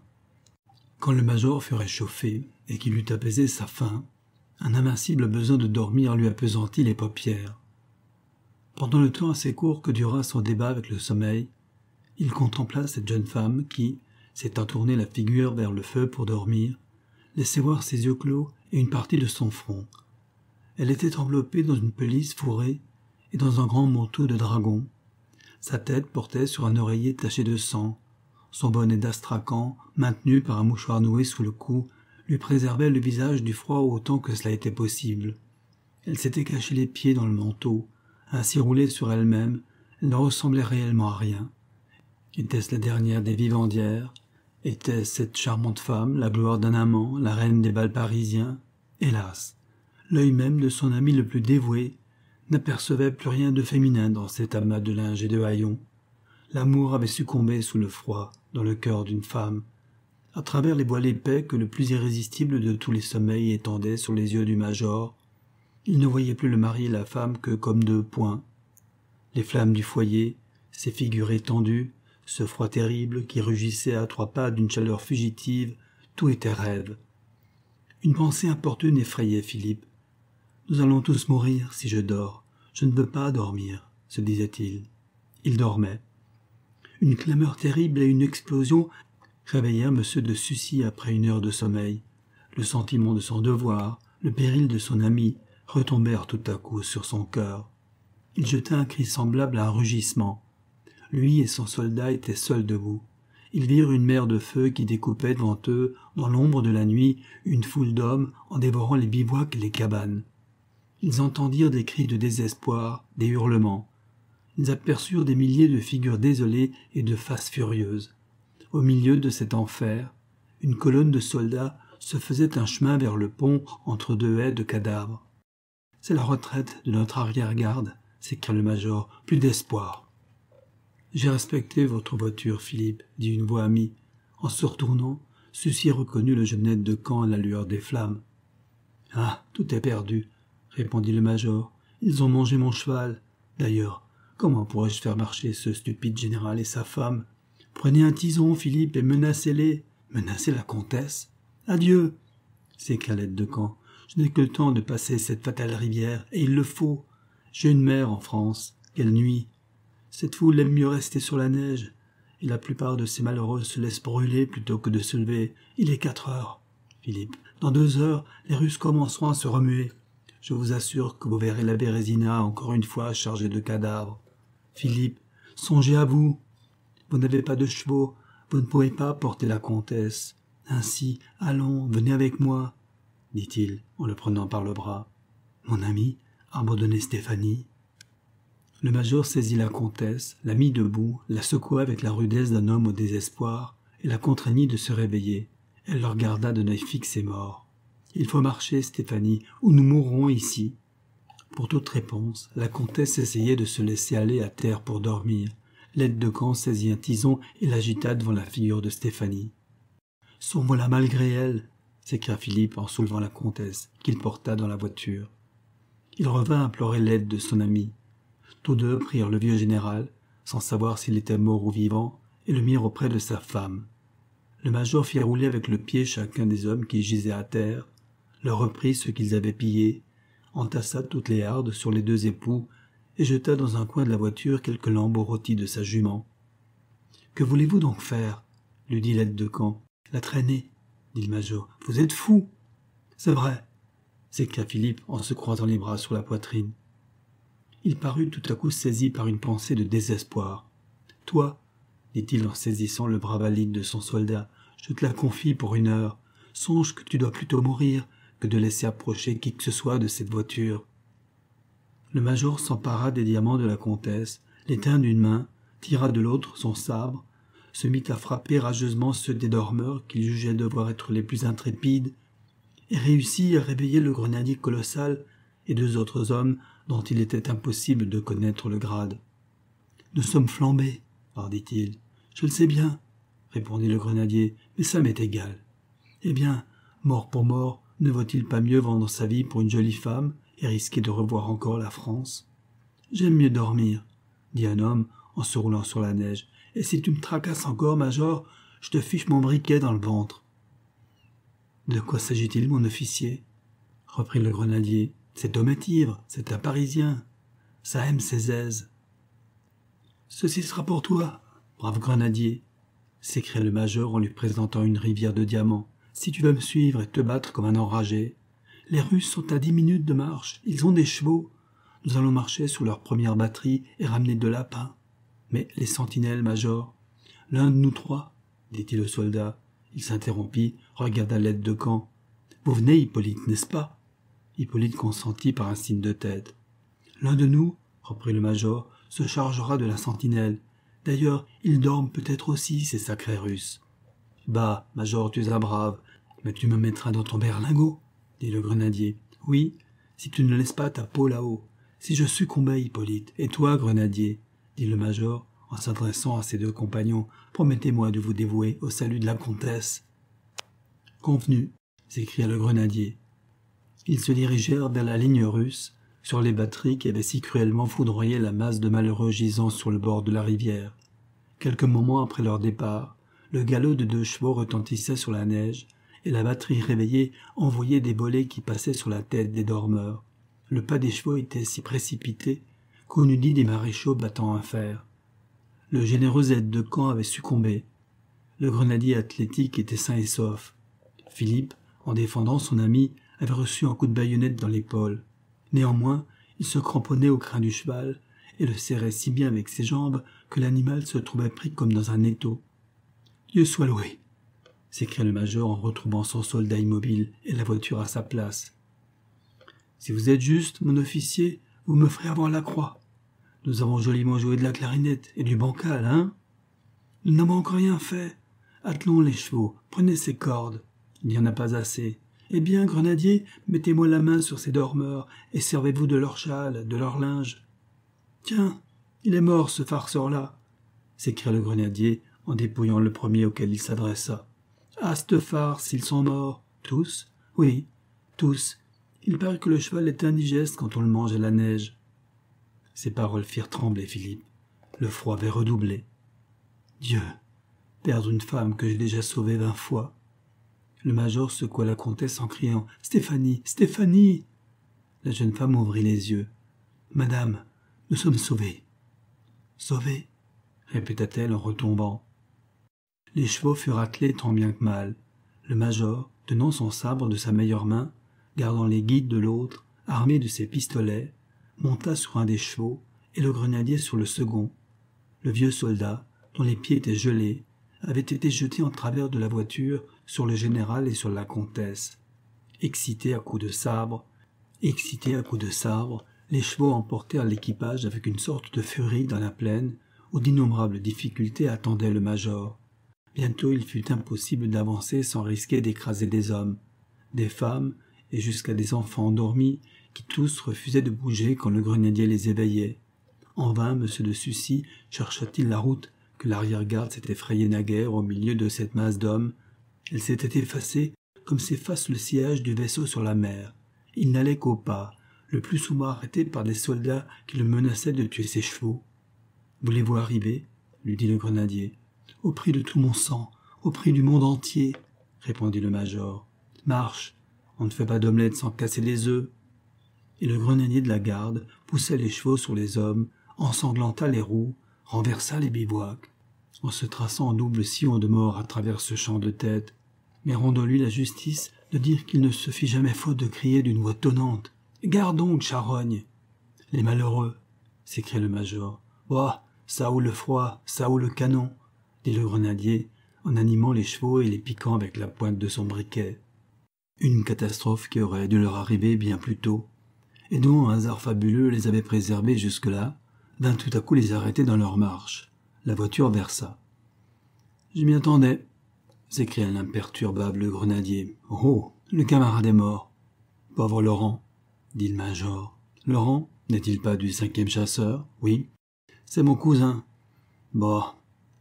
Speaker 1: Quand le major fut réchauffé et qu'il eut apaisé sa faim, un invincible besoin de dormir lui appesantit les paupières. Pendant le temps assez court que dura son débat avec le sommeil, il contempla cette jeune femme qui, s'étant tourné la figure vers le feu pour dormir, laissait voir ses yeux clos et une partie de son front. Elle était enveloppée dans une pelisse fourrée et dans un grand manteau de dragon. Sa tête portait sur un oreiller taché de sang. Son bonnet d'astrakhan, maintenu par un mouchoir noué sous le cou, lui préservait le visage du froid autant que cela était possible. Elle s'était cachée les pieds dans le manteau. Ainsi roulée sur elle-même, elle ne ressemblait réellement à rien. Était-ce la dernière des vivandières? Était cette charmante femme la gloire d'un amant, la reine des bals parisiens? Hélas, l'œil même de son ami le plus dévoué n'apercevait plus rien de féminin dans cet amas de linge et de haillons. L'amour avait succombé sous le froid dans le cœur d'une femme, à travers les voiles épais que le plus irrésistible de tous les sommeils étendait sur les yeux du major. Il ne voyait plus le mari et la femme que comme deux points. Les flammes du foyer, ces figures étendues, ce froid terrible qui rugissait à 3 pas d'une chaleur fugitive, tout était rêve. Une pensée importune effrayait Philippe. « Nous allons tous mourir si je dors. Je ne veux pas dormir, » se disait-il. Il dormait. Une clameur terrible et une explosion réveillèrent M. de Sucy après 1 heure de sommeil. Le sentiment de son devoir, le péril de son ami, retombèrent tout à coup sur son cœur. Il jeta un cri semblable à un rugissement. Lui et son soldat étaient seuls debout. Ils virent une mer de feu qui découpait devant eux, dans l'ombre de la nuit, une foule d'hommes en dévorant les bivouacs et les cabanes. Ils entendirent des cris de désespoir, des hurlements. Ils aperçurent des milliers de figures désolées et de faces furieuses. Au milieu de cet enfer, une colonne de soldats se faisait un chemin vers le pont entre 2 haies de cadavres. « C'est la retraite de notre arrière-garde » s'écria le major, « plus d'espoir. » « J'ai respecté votre voiture, Philippe, » dit une voix amie. En se retournant, Sucy reconnut le jeune aide de camp à la lueur des flammes. « Ah, tout est perdu, » répondit le major. « Ils ont mangé mon cheval. D'ailleurs, comment pourrais-je faire marcher ce stupide général et sa femme? Prenez un tison, Philippe, et menacez-les. »« Menacer la comtesse? Adieu !» s'écria l'aide de camp. « Je n'ai que le temps de passer cette fatale rivière, et il le faut. J'ai une mère en France. Quelle nuit! Cette foule aime mieux rester sur la neige, et la plupart de ces malheureux se laissent brûler plutôt que de se lever. Il est 4 heures, Philippe. Dans 2 heures, les Russes commenceront à se remuer. Je vous assure que vous verrez la Bérésina encore une fois chargée de cadavres. Philippe, songez à vous. Vous n'avez pas de chevaux, vous ne pouvez pas porter la comtesse. Ainsi, allons, venez avec moi, dit-il en le prenant par le bras. Mon ami, abandonnez Stéphanie. Le major saisit la comtesse, la mit debout, la secoua avec la rudesse d'un homme au désespoir, et la contraignit de se réveiller. Elle le regarda d'un œil fixe et mort. « Il faut marcher, Stéphanie, ou nous mourrons ici. » Pour toute réponse, la comtesse essayait de se laisser aller à terre pour dormir. L'aide de camp saisit un tison et l'agita devant la figure de Stéphanie. « Sont-voilà malgré elle » s'écria Philippe en soulevant la comtesse, qu'il porta dans la voiture. Il revint implorer l'aide de son ami. Tous deux prirent le vieux général, sans savoir s'il était mort ou vivant, et le mirent auprès de sa femme. Le major fit rouler avec le pied chacun des hommes qui gisaient à terre, leur reprit ce qu'ils avaient pillé, entassa toutes les hardes sur les 2 époux, et jeta dans un coin de la voiture quelques lambeaux rôtis de sa jument. « Que voulez-vous donc faire ?» lui dit l'aide de camp. « La traîner ?» dit le major. « Vous êtes fou !»« C'est vrai !» s'écria Philippe en se croisant les bras sur la poitrine. Il parut tout à coup saisi par une pensée de désespoir. « Toi, » dit-il en saisissant le bras valide de son soldat, « je te la confie pour 1 heure. Songe que tu dois plutôt mourir que de laisser approcher qui que ce soit de cette voiture. » Le major s'empara des diamants de la comtesse, les tint d'une main, tira de l'autre son sabre, se mit à frapper rageusement ceux des dormeurs qu'il jugeait devoir être les plus intrépides, et réussit à réveiller le grenadier colossal et 2 autres hommes dont il était impossible de connaître le grade. « Nous sommes flambés, » leur dit-il. « Je le sais bien, » répondit le grenadier, « mais ça m'est égal. Eh bien, mort pour mort, ne vaut-il pas mieux vendre sa vie pour une jolie femme et risquer de revoir encore la France? J'aime mieux dormir, » dit un homme en se roulant sur la neige. « Et si tu me tracasses encore, major, je te fiche mon briquet dans le ventre. »« De quoi s'agit-il, mon officier ?» reprit le grenadier. « Cet homme est ivre, c'est un Parisien. Ça aime ses aises. »« Ceci sera pour toi, brave grenadier, » s'écria le major en lui présentant une rivière de diamants. « Si tu veux me suivre et te battre comme un enragé. Les Russes sont à 10 minutes de marche, ils ont des chevaux. Nous allons marcher sous leur première batterie et ramener de lapins. Mais les sentinelles, major, l'un de nous 3, dit-il au soldat. Il s'interrompit, regarda l'aide de camp. Vous venez, Hippolyte, n'est-ce pas? Hippolyte consentit par un signe de tête. L'un de nous, reprit le major, se chargera de la sentinelle. D'ailleurs, ils dorment peut-être aussi, ces sacrés Russes. Bah, major, tu es un brave, mais tu me mettras dans ton berlingot, dit le grenadier. Oui, si tu ne laisses pas ta peau là-haut. Si je succombais, Hippolyte, et toi, grenadier, dit le major, en s'adressant à ses deux compagnons, promettez-moi de vous dévouer au salut de la comtesse. Convenu, s'écria le grenadier. Ils se dirigèrent vers la ligne russe, sur les batteries qui avaient si cruellement foudroyé la masse de malheureux gisant sur le bord de la rivière. Quelques moments après leur départ, le galop de 2 chevaux retentissait sur la neige, et la batterie réveillée envoyait des bolets qui passaient sur la tête des dormeurs. Le pas des chevaux était si précipité qu'on eût dit des maréchaux battant un fer. Le généreux aide de camp avait succombé. Le grenadier athlétique était sain et sauf. Philippe, en défendant son ami, avait reçu un coup de baïonnette dans l'épaule. Néanmoins, il se cramponnait au crin du cheval et le serrait si bien avec ses jambes que l'animal se trouvait pris comme dans un étau. « Dieu soit loué !» s'écria le major en retrouvant son soldat immobile et la voiture à sa place. « Si vous êtes juste, mon officier, vous me ferez avoir la croix. Nous avons joliment joué de la clarinette et du bancal, hein? Nous n'avons encore rien fait. Attelons les chevaux, prenez ces cordes. Il n'y en a pas assez. Eh bien, grenadier, mettez-moi la main sur ces dormeurs et servez-vous de leur châle, de leur linge. Tiens, il est mort, ce farceur-là, s'écria le grenadier en dépouillant le premier auquel il s'adressa. Ah, cette farce, ils sont morts. Tous? Oui, tous. Il paraît que le cheval est indigeste quand on le mange à la neige. Ces paroles firent trembler Philippe. Le froid avait redoublé. Dieu, perdre une femme que j'ai déjà sauvée 20 fois. Le major secoua la comtesse en criant « Stéphanie, Stéphanie !» La jeune femme ouvrit les yeux. « Madame, nous sommes sauvés. »« Sauvés ?» répéta-t-elle en retombant. Les chevaux furent attelés tant bien que mal. Le major, tenant son sabre de sa meilleure main, gardant les guides de l'autre, armé de ses pistolets, monta sur un des chevaux et le grenadier sur le second. Le vieux soldat, dont les pieds étaient gelés, avait été jeté en travers de la voiture sur le général et sur la comtesse. Excités à coups de sabre, les chevaux emportèrent l'équipage avec une sorte de furie dans la plaine, où d'innombrables difficultés attendaient le major. Bientôt il fut impossible d'avancer sans risquer d'écraser des hommes, des femmes et jusqu'à des enfants endormis qui tous refusaient de bouger quand le grenadier les éveillait. En vain M. de Sucy chercha-t-il la route que l'arrière-garde s'était frayée naguère au milieu de cette masse d'hommes. Elle s'était effacée comme s'efface le sillage du vaisseau sur la mer. Il n'allait qu'au pas, le plus souvent arrêté par des soldats qui le menaçaient de tuer ses chevaux. « Voulez-vous arriver ?» lui dit le grenadier. « Au prix de tout mon sang, au prix du monde entier, » répondit le major. « Marche, on ne fait pas d'omelette sans casser les œufs. » Et le grenadier de la garde poussa les chevaux sur les hommes, ensanglanta les roues, renversa les bivouacs, en se traçant en double sillon de mort à travers ce champ de tête. Mais rendons-lui la justice de dire qu'il ne se fit jamais faute de crier d'une voix tonnante. « Garde donc, charogne !»« Les malheureux !» s'écria le major. « Ouah, ça ou le froid, ça ou le canon !» dit le grenadier, en animant les chevaux et les piquant avec la pointe de son briquet. Une catastrophe qui aurait dû leur arriver bien plus tôt, et dont un hasard fabuleux les avait préservés jusque-là, vint tout à coup les arrêter dans leur marche. La voiture versa. « Je m'y attendais !» s'écria l'imperturbable grenadier. « Oh, le camarade est mort !»« Pauvre Laurent !» dit le major. « Laurent, n'est-il pas du 5e chasseur ?»« Oui. »« C'est mon cousin. »« Bah,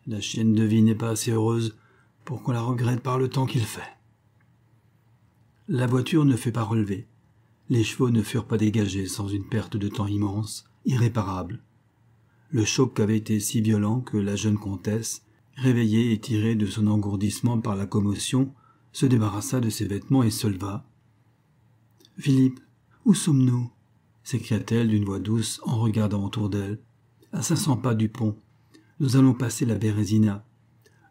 Speaker 1: la chienne de vie n'est pas assez heureuse pour qu'on la regrette par le temps qu'il fait. » La voiture ne fut pas relevée. Les chevaux ne furent pas dégagés sans une perte de temps immense, irréparable. Le choc avait été si violent que la jeune comtesse, réveillée et tirée de son engourdissement par la commotion, se débarrassa de ses vêtements et se leva. « Philippe, où sommes-nous » s'écria-t-elle d'une voix douce en regardant autour d'elle. « À 500 pas du pont. Nous allons passer la Bérésina.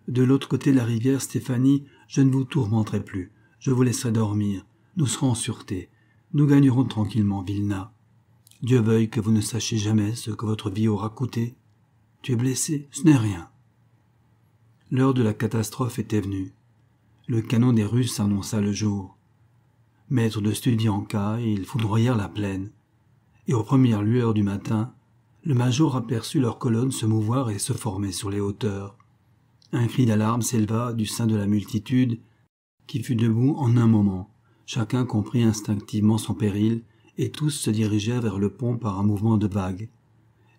Speaker 1: De l'autre côté de la rivière, Stéphanie, je ne vous tourmenterai plus. Je vous laisserai dormir. Nous serons en sûreté. Nous gagnerons tranquillement Vilna. Dieu veuille que vous ne sachiez jamais ce que votre vie aura coûté. Tu es blessé, ce n'est rien. » L'heure de la catastrophe était venue. Le canon des Russes annonça le jour. Maîtres de Studianka, ils foudroyèrent la plaine. Et aux premières lueurs du matin, le major aperçut leurs colonnes se mouvoir et se former sur les hauteurs. Un cri d'alarme s'éleva du sein de la multitude, qui fut debout en un moment. Chacun comprit instinctivement son péril, et tous se dirigèrent vers le pont par un mouvement de vague.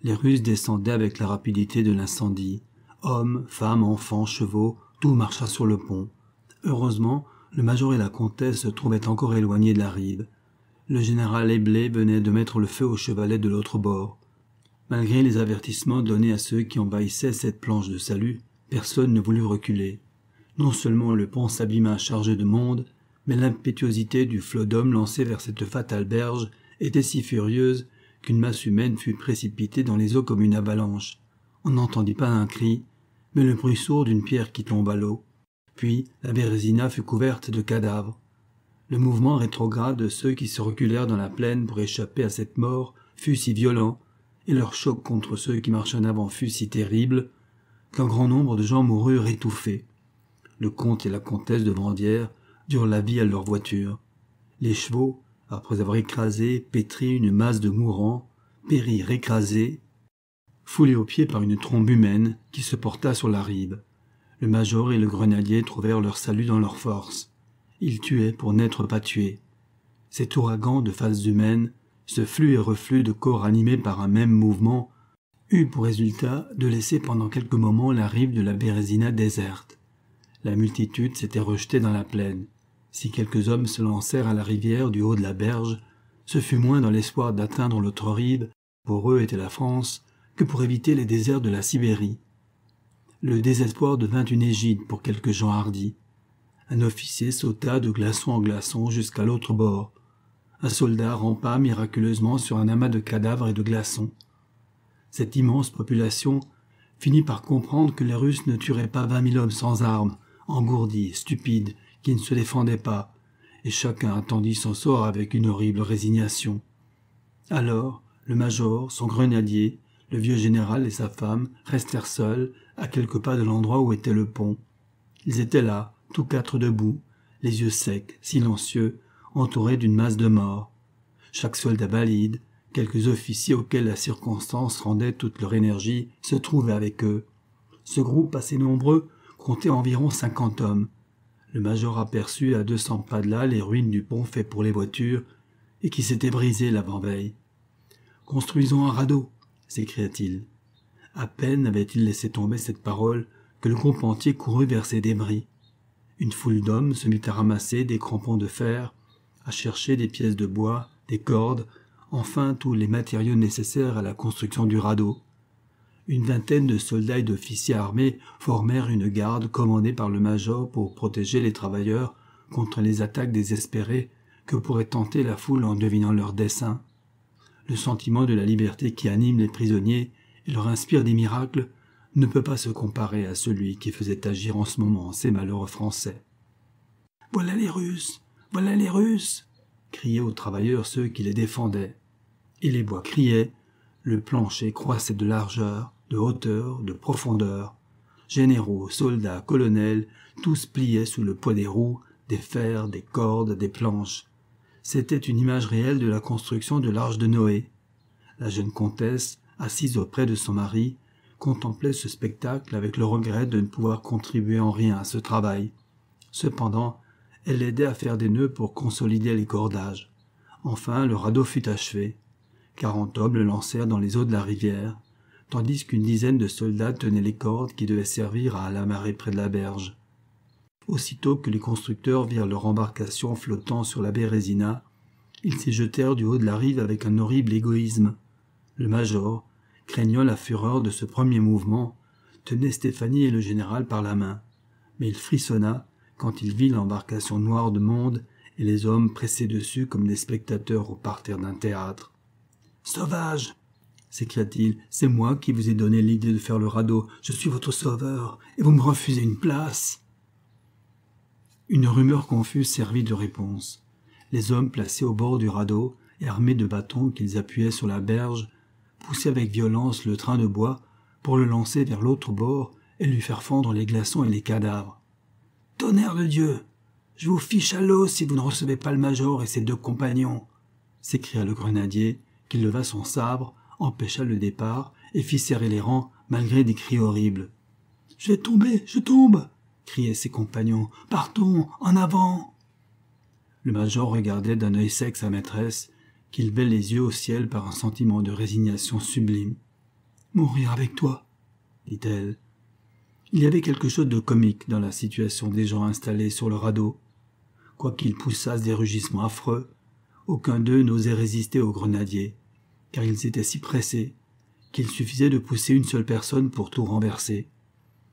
Speaker 1: Les Russes descendaient avec la rapidité de l'incendie. Hommes, femmes, enfants, chevaux, tout marcha sur le pont. Heureusement, le major et la comtesse se trouvaient encore éloignés de la rive. Le général Eblé venait de mettre le feu au chevalet de l'autre bord. Malgré les avertissements donnés à ceux qui envahissaient cette planche de salut, personne ne voulut reculer. Non seulement le pont s'abîma chargé de monde, mais l'impétuosité du flot d'hommes lancé vers cette fatale berge était si furieuse qu'une masse humaine fut précipitée dans les eaux comme une avalanche. On n'entendit pas un cri, mais le bruit sourd d'une pierre qui tombe à l'eau. Puis la Bérésina fut couverte de cadavres. Le mouvement rétrograde de ceux qui se reculèrent dans la plaine pour échapper à cette mort fut si violent, et leur choc contre ceux qui marchaient en avant fut si terrible, qu'un grand nombre de gens moururent étouffés. Le comte et la comtesse de Vandières durent la vie à leur voiture. Les chevaux, après avoir écrasé, pétri une masse de mourants, périrent écrasés, foulés aux pieds par une trombe humaine qui se porta sur la rive. Le major et le grenadier trouvèrent leur salut dans leur force. Ils tuaient pour n'être pas tués. Cet ouragan de faces humaines, ce flux et reflux de corps animés par un même mouvement, eut pour résultat de laisser pendant quelques moments la rive de la Bérésina déserte. La multitude s'était rejetée dans la plaine. Si quelques hommes se lancèrent à la rivière du haut de la berge, ce fut moins dans l'espoir d'atteindre l'autre rive, pour eux était la France, que pour éviter les déserts de la Sibérie. Le désespoir devint une égide pour quelques gens hardis. Un officier sauta de glaçon en glaçon jusqu'à l'autre bord. Un soldat rampa miraculeusement sur un amas de cadavres et de glaçons. Cette immense population finit par comprendre que les Russes ne tueraient pas 20 000 hommes sans armes, engourdis, stupides, qui ne se défendaient pas, et chacun attendit son sort avec une horrible résignation. Alors, le major, son grenadier, le vieux général et sa femme restèrent seuls à quelques pas de l'endroit où était le pont. Ils étaient là, tous quatre debout, les yeux secs, silencieux, entourés d'une masse de morts. Chaque soldat valide, quelques officiers auxquels la circonstance rendait toute leur énergie, se trouvaient avec eux. Ce groupe assez nombreux comptait environ 50 hommes. Le major aperçut à 200 pas de là les ruines du pont fait pour les voitures et qui s'était brisé l'avant-veille. « Construisons un radeau !» s'écria-t-il. À peine avait-il laissé tomber cette parole que le groupe entier courut vers ces débris. Une foule d'hommes se mit à ramasser des crampons de fer, à chercher des pièces de bois, des cordes, enfin tous les matériaux nécessaires à la construction du radeau. Une vingtaine de soldats et d'officiers armés formèrent une garde commandée par le major pour protéger les travailleurs contre les attaques désespérées que pourrait tenter la foule en devinant leurs desseins. Le sentiment de la liberté qui anime les prisonniers et leur inspire des miracles ne peut pas se comparer à celui qui faisait agir en ce moment ces malheureux Français. « Voilà les Russes! Voilà les Russes !» criaient aux travailleurs ceux qui les défendaient. Et les bois criaient, le plancher croissait de largeur, de hauteur, de profondeur. Généraux, soldats, colonels, tous pliaient sous le poids des roues, des fers, des cordes, des planches. C'était une image réelle de la construction de l'arche de Noé. La jeune comtesse, assise auprès de son mari, contemplait ce spectacle avec le regret de ne pouvoir contribuer en rien à ce travail. Cependant, elle l'aidait à faire des nœuds pour consolider les cordages. Enfin, le radeau fut achevé. 40 hommes le lancèrent dans les eaux de la rivière, tandis qu'une dizaine de soldats tenaient les cordes qui devaient servir à l'amarrer près de la berge. Aussitôt que les constructeurs virent leur embarcation flottant sur la Bérésina, ils s'y jetèrent du haut de la rive avec un horrible égoïsme. Le major, craignant la fureur de ce premier mouvement, tenait Stéphanie et le général par la main, mais il frissonna quand il vit l'embarcation noire de monde et les hommes pressés dessus comme des spectateurs au parterre d'un théâtre. « Sauvage !» s'écria-t-il. « C'est moi qui vous ai donné l'idée de faire le radeau. Je suis votre sauveur, et vous me refusez une place !» Une rumeur confuse servit de réponse. Les hommes placés au bord du radeau et armés de bâtons qu'ils appuyaient sur la berge poussaient avec violence le train de bois pour le lancer vers l'autre bord et lui faire fondre les glaçons et les cadavres. « Tonnerre de Dieu! Je vous fiche à l'eau si vous ne recevez pas le major et ses deux compagnons !» s'écria le grenadier, qui leva son sabre, empêcha le départ et fit serrer les rangs malgré des cris horribles. Je vais tomber, je tombe !» criaient ses compagnons. « Partons, en avant !» Le major regardait d'un œil sec sa maîtresse, qui levait les yeux au ciel par un sentiment de résignation sublime. « Mourir avec toi !» dit-elle. Il y avait quelque chose de comique dans la situation des gens installés sur le radeau. Quoiqu'ils poussassent des rugissements affreux, aucun d'eux n'osait résister aux grenadiers, car ils étaient si pressés qu'il suffisait de pousser une seule personne pour tout renverser.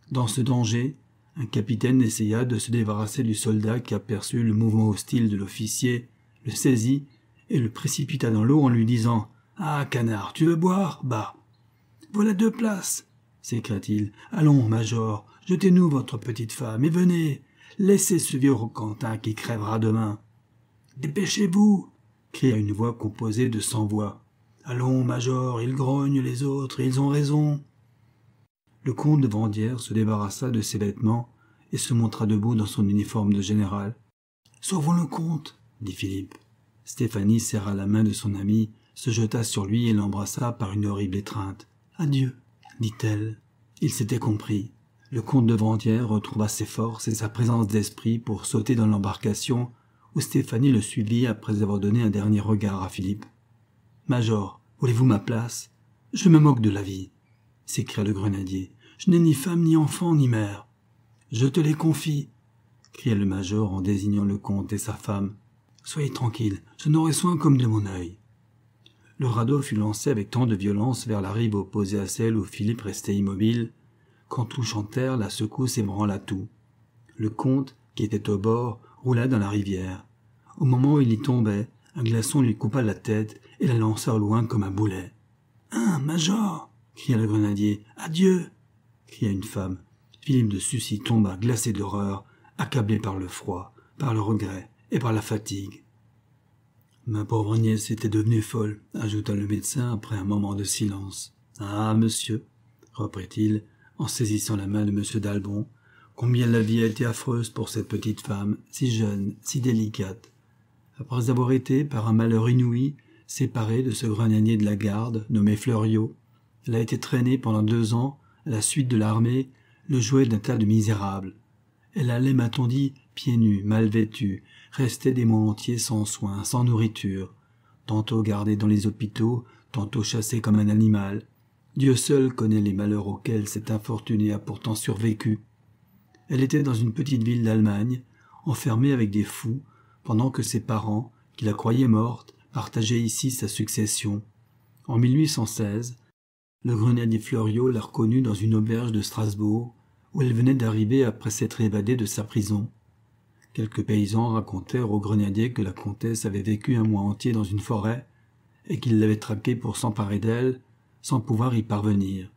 Speaker 1: Dans ce danger, un capitaine essaya de se débarrasser du soldat qui aperçut le mouvement hostile de l'officier, le saisit et le précipita dans l'eau en lui disant « Ah, canard, tu veux boire ? Bah !»« Voilà 2 places !» s'écria-t-il. « Allons, major, jetez-nous votre petite femme et venez, laissez ce vieux roquentin qui crèvera demain. »« Dépêchez-vous !» cria une voix composée de 100 voix. « Allons, major, ils grognent les autres, ils ont raison. » Le comte de Vandières se débarrassa de ses vêtements et se montra debout dans son uniforme de général. « Sauvons le comte !» dit Philippe. Stéphanie serra la main de son ami, se jeta sur lui et l'embrassa par une horrible étreinte. « Adieu !» dit-elle. Il s'était compris. Le comte de Vandières retrouva ses forces et sa présence d'esprit pour sauter dans l'embarcation où Stéphanie le suivit après avoir donné un dernier regard à Philippe. « Major, voulez-vous ma place ? Je me moque de la vie !» s'écria le grenadier. « Je n'ai ni femme, ni enfant, ni mère. »« Je te les confie !» cria le major en désignant le comte et sa femme. « Soyez tranquille, je n'aurai soin comme de mon œil. » Le radeau fut lancé avec tant de violence vers la rive opposée à celle où Philippe restait immobile, qu'en touchant terre, la secousse ébranla tout. Le comte, qui était au bord, roula dans la rivière. Au moment où il y tombait, un glaçon lui coupa la tête et la lança au loin comme un boulet. « Hein, major !» cria le grenadier. « Adieu !» cria une femme. Philippe de Sucy tomba glacé d'horreur, accablé par le froid, par le regret et par la fatigue. « Ma pauvre nièce était devenue folle, » ajouta le médecin après un moment de silence. « Ah, monsieur, » reprit-il, en saisissant la main de M. d'Albon, « combien la vie a été affreuse pour cette petite femme, si jeune, si délicate. Après avoir été, par un malheur inouï, séparée de ce grenadier de la garde, nommé Fleuriot, elle a été traînée pendant 2 ans, à la suite de l'armée, le jouet d'un tas de misérables. Elle allait, m'a-t-on dit, pieds nus, mal vêtue, restait des mois entiers sans soins, sans nourriture, tantôt gardée dans les hôpitaux, tantôt chassée comme un animal. Dieu seul connaît les malheurs auxquels cette infortunée a pourtant survécu. Elle était dans une petite ville d'Allemagne, enfermée avec des fous, pendant que ses parents, qui la croyaient morte, partageaient ici sa succession. En 1816, le grenadier Fleuriot la reconnut dans une auberge de Strasbourg, où elle venait d'arriver après s'être évadée de sa prison. Quelques paysans racontèrent au grenadier que la comtesse avait vécu un mois entier dans une forêt et qu'il l'avait traquée pour s'emparer d'elle, sans pouvoir y parvenir.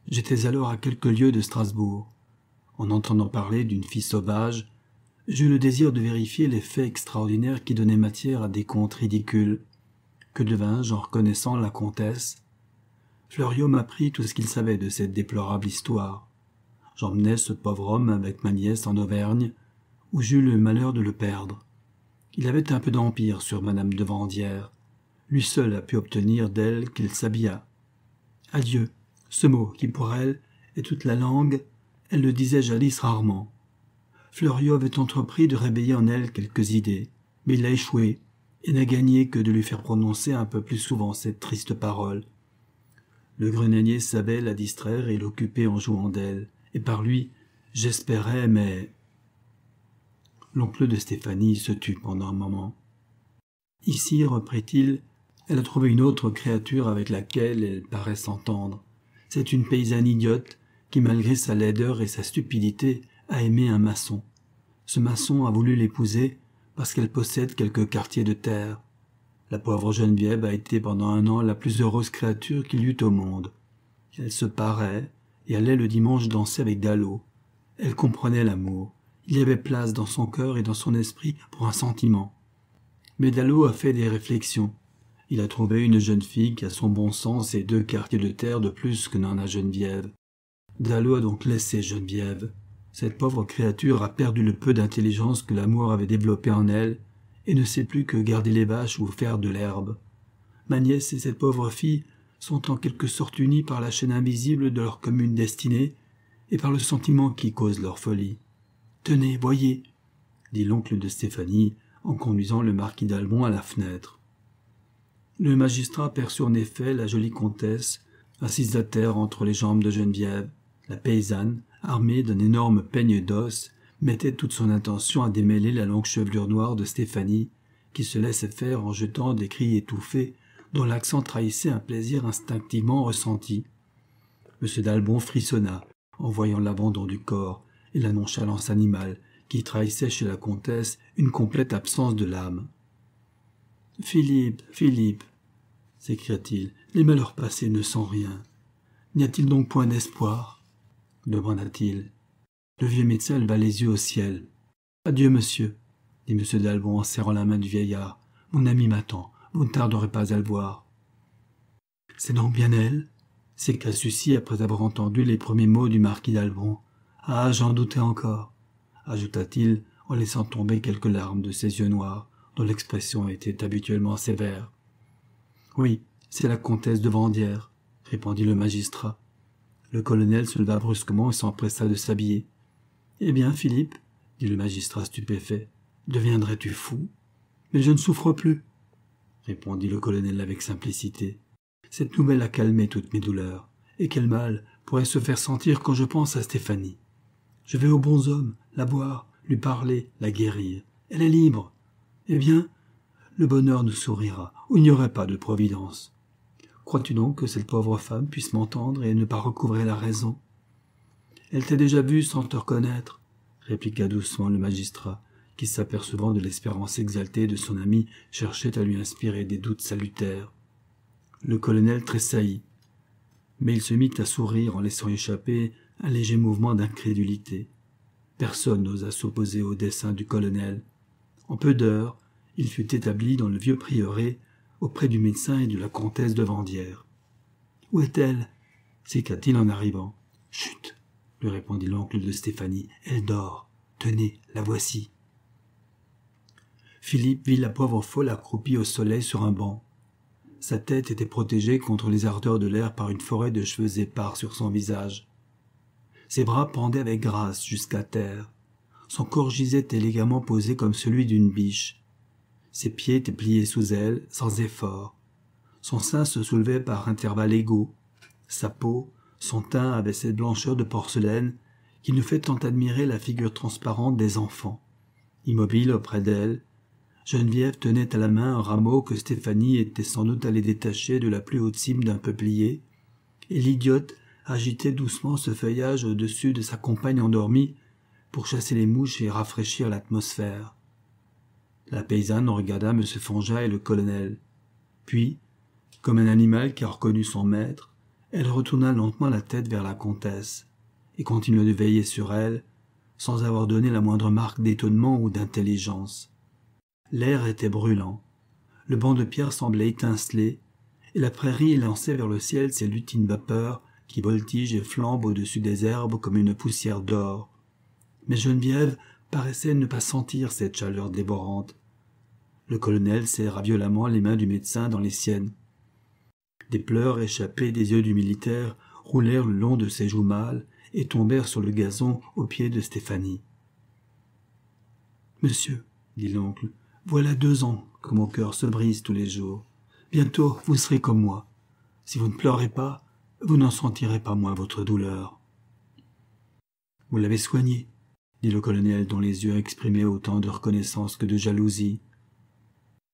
Speaker 1: J'étais alors à quelques lieues de Strasbourg. En entendant parler d'une fille sauvage, j'eus le désir de vérifier les faits extraordinaires qui donnaient matière à des contes ridicules. Que devins-je en reconnaissant la comtesse ? Fleuriot m'apprit tout ce qu'il savait de cette déplorable histoire. J'emmenai ce pauvre homme avec ma nièce en Auvergne, où j'eus le malheur de le perdre. Il avait un peu d'empire sur madame de Vandières. Lui seul a pu obtenir d'elle qu'il s'habillât. Adieu, ce mot qui pour elle est toute la langue, elle le disait jadis rarement. Fleuriot avait entrepris de réveiller en elle quelques idées, mais il a échoué et n'a gagné que de lui faire prononcer un peu plus souvent cette triste parole. Le grenadier savait la distraire et l'occuper en jouant d'elle, et par lui, j'espérais, mais... L'oncle de Stéphanie se tut pendant un moment. « Ici, reprit-il, elle a trouvé une autre créature avec laquelle elle paraît s'entendre. C'est une paysanne idiote qui, malgré sa laideur et sa stupidité, a aimé un maçon. Ce maçon a voulu l'épouser parce qu'elle possède quelques quartiers de terre. La pauvre Geneviève a été pendant 1 an la plus heureuse créature qu'il y eût au monde. Elle se parait et allait le dimanche danser avec Dallot. Elle comprenait l'amour. Il y avait place dans son cœur et dans son esprit pour un sentiment. Mais Dallot a fait des réflexions. Il a trouvé une jeune fille qui a son bon sens et 2 quartiers de terre de plus que n'en a Geneviève. Dallot a donc laissé Geneviève. Cette pauvre créature a perdu le peu d'intelligence que l'amour avait développé en elle et ne sait plus que garder les vaches ou faire de l'herbe. Ma nièce et cette pauvre fille sont en quelque sorte unies par la chaîne invisible de leur commune destinée, et par le sentiment qui cause leur folie. « Tenez, voyez !» dit l'oncle de Stéphanie en conduisant le marquis d'Albon à la fenêtre. Le magistrat aperçut en effet la jolie comtesse, assise à terre entre les jambes de Geneviève. La paysanne, armée d'un énorme peigne d'os, mettait toute son attention à démêler la longue chevelure noire de Stéphanie, qui se laissait faire en jetant des cris étouffés, dont l'accent trahissait un plaisir instinctivement ressenti. M. d'Albon frissonna en voyant l'abandon du corps et la nonchalance animale qui trahissait chez la comtesse une complète absence de l'âme. « Philippe, Philippe !» s'écria-t-il, « les malheurs passés ne sont rien. N'y a-t-il donc point d'espoir ?» demanda-t-il. Le vieux médecin leva les yeux au ciel. « Adieu, monsieur !» dit M. d'Albon en serrant la main du vieillard. « Mon ami m'attend, vous ne tarderez pas à le voir. »« C'est donc bien elle ?» s'écria celui-ci après avoir entendu les premiers mots du marquis d'Albon. « Ah, j'en doutais encore !» ajouta-t-il en laissant tomber quelques larmes de ses yeux noirs, dont l'expression était habituellement sévère. « Oui, c'est la comtesse de Vandières, » répondit le magistrat. Le colonel se leva brusquement et s'empressa de s'habiller. « Eh bien, Philippe, » dit le magistrat stupéfait, « deviendrais-tu fou ?»« Mais je ne souffre plus, » répondit le colonel avec simplicité. « Cette nouvelle a calmé toutes mes douleurs. Et quel mal pourrait se faire sentir quand je pense à Stéphanie. Je vais au bonhomme, la voir, lui parler, la guérir. Elle est libre. Eh bien, le bonheur nous sourira, ou il n'y aurait pas de providence. Crois-tu donc que cette pauvre femme puisse m'entendre et ne pas recouvrer la raison ? Elle t'a déjà vu sans te reconnaître, répliqua doucement le magistrat, qui, s'apercevant de l'espérance exaltée de son ami, cherchait à lui inspirer des doutes salutaires. Le colonel tressaillit, mais il se mit à sourire en laissant échapper un léger mouvement d'incrédulité. Personne n'osa s'opposer au dessein du colonel. En peu d'heures, il fut établi dans le vieux prieuré, auprès du médecin et de la comtesse de Vandières. « Où est-elle » s'écria-t-il en arrivant. « Chut !» lui répondit l'oncle de Stéphanie. « Elle dort. Tenez, la voici. » Philippe vit la pauvre folle accroupie au soleil sur un banc. Sa tête était protégée contre les ardeurs de l'air par une forêt de cheveux épars sur son visage. Ses bras pendaient avec grâce jusqu'à terre. Son corps gisait élégamment posé comme celui d'une biche. Ses pieds étaient pliés sous elle, sans effort. Son sein se soulevait par intervalles égaux. Sa peau, son teint avaient cette blancheur de porcelaine qui nous fait tant admirer la figure transparente des enfants. Immobile auprès d'elle, Geneviève tenait à la main un rameau que Stéphanie était sans doute allée détacher de la plus haute cime d'un peuplier, et l'idiote agitait doucement ce feuillage au-dessus de sa compagne endormie pour chasser les mouches et rafraîchir l'atmosphère. La paysanne regarda M. Fonja et le colonel. Puis, comme un animal qui a reconnu son maître, elle retourna lentement la tête vers la comtesse et continua de veiller sur elle, sans avoir donné la moindre marque d'étonnement ou d'intelligence. L'air était brûlant, le banc de pierre semblait étinceler, et la prairie élançait vers le ciel ses lutines vapeurs qui voltigent et flambent au-dessus des herbes comme une poussière d'or. Mais Geneviève paraissait ne pas sentir cette chaleur dévorante. Le colonel serra violemment les mains du médecin dans les siennes. Des pleurs échappés des yeux du militaire roulèrent le long de ses joues mâles et tombèrent sur le gazon aux pieds de Stéphanie. « Monsieur, » dit l'oncle, « voilà 2 ans que mon cœur se brise tous les jours. Bientôt vous serez comme moi. Si vous ne pleurez pas, vous n'en sentirez pas moins votre douleur. »« Vous l'avez soigné, » dit le colonel dont les yeux exprimaient autant de reconnaissance que de jalousie.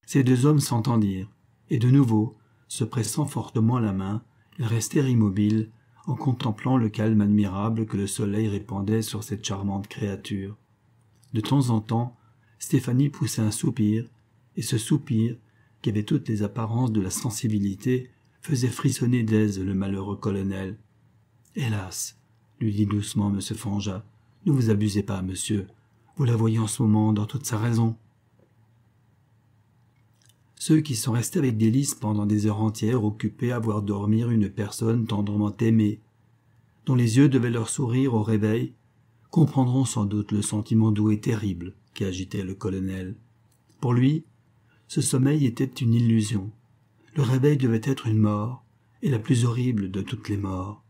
Speaker 1: Ces 2 hommes s'entendirent, et de nouveau, se pressant fortement la main, ils restèrent immobiles en contemplant le calme admirable que le soleil répandait sur cette charmante créature. De temps en temps, Stéphanie poussait un soupir, et ce soupir, qui avait toutes les apparences de la sensibilité, faisait frissonner d'aise le malheureux colonel. « Hélas !» lui dit doucement M. Fonja, « ne vous abusez pas, monsieur. Vous la voyez en ce moment dans toute sa raison. » Ceux qui sont restés avec délices pendant des heures entières occupés à voir dormir une personne tendrement aimée, dont les yeux devaient leur sourire au réveil, comprendront sans doute le sentiment doux et terrible qui agitait le colonel. Pour lui, ce sommeil était une illusion. Le réveil devait être une mort, et la plus horrible de toutes les morts.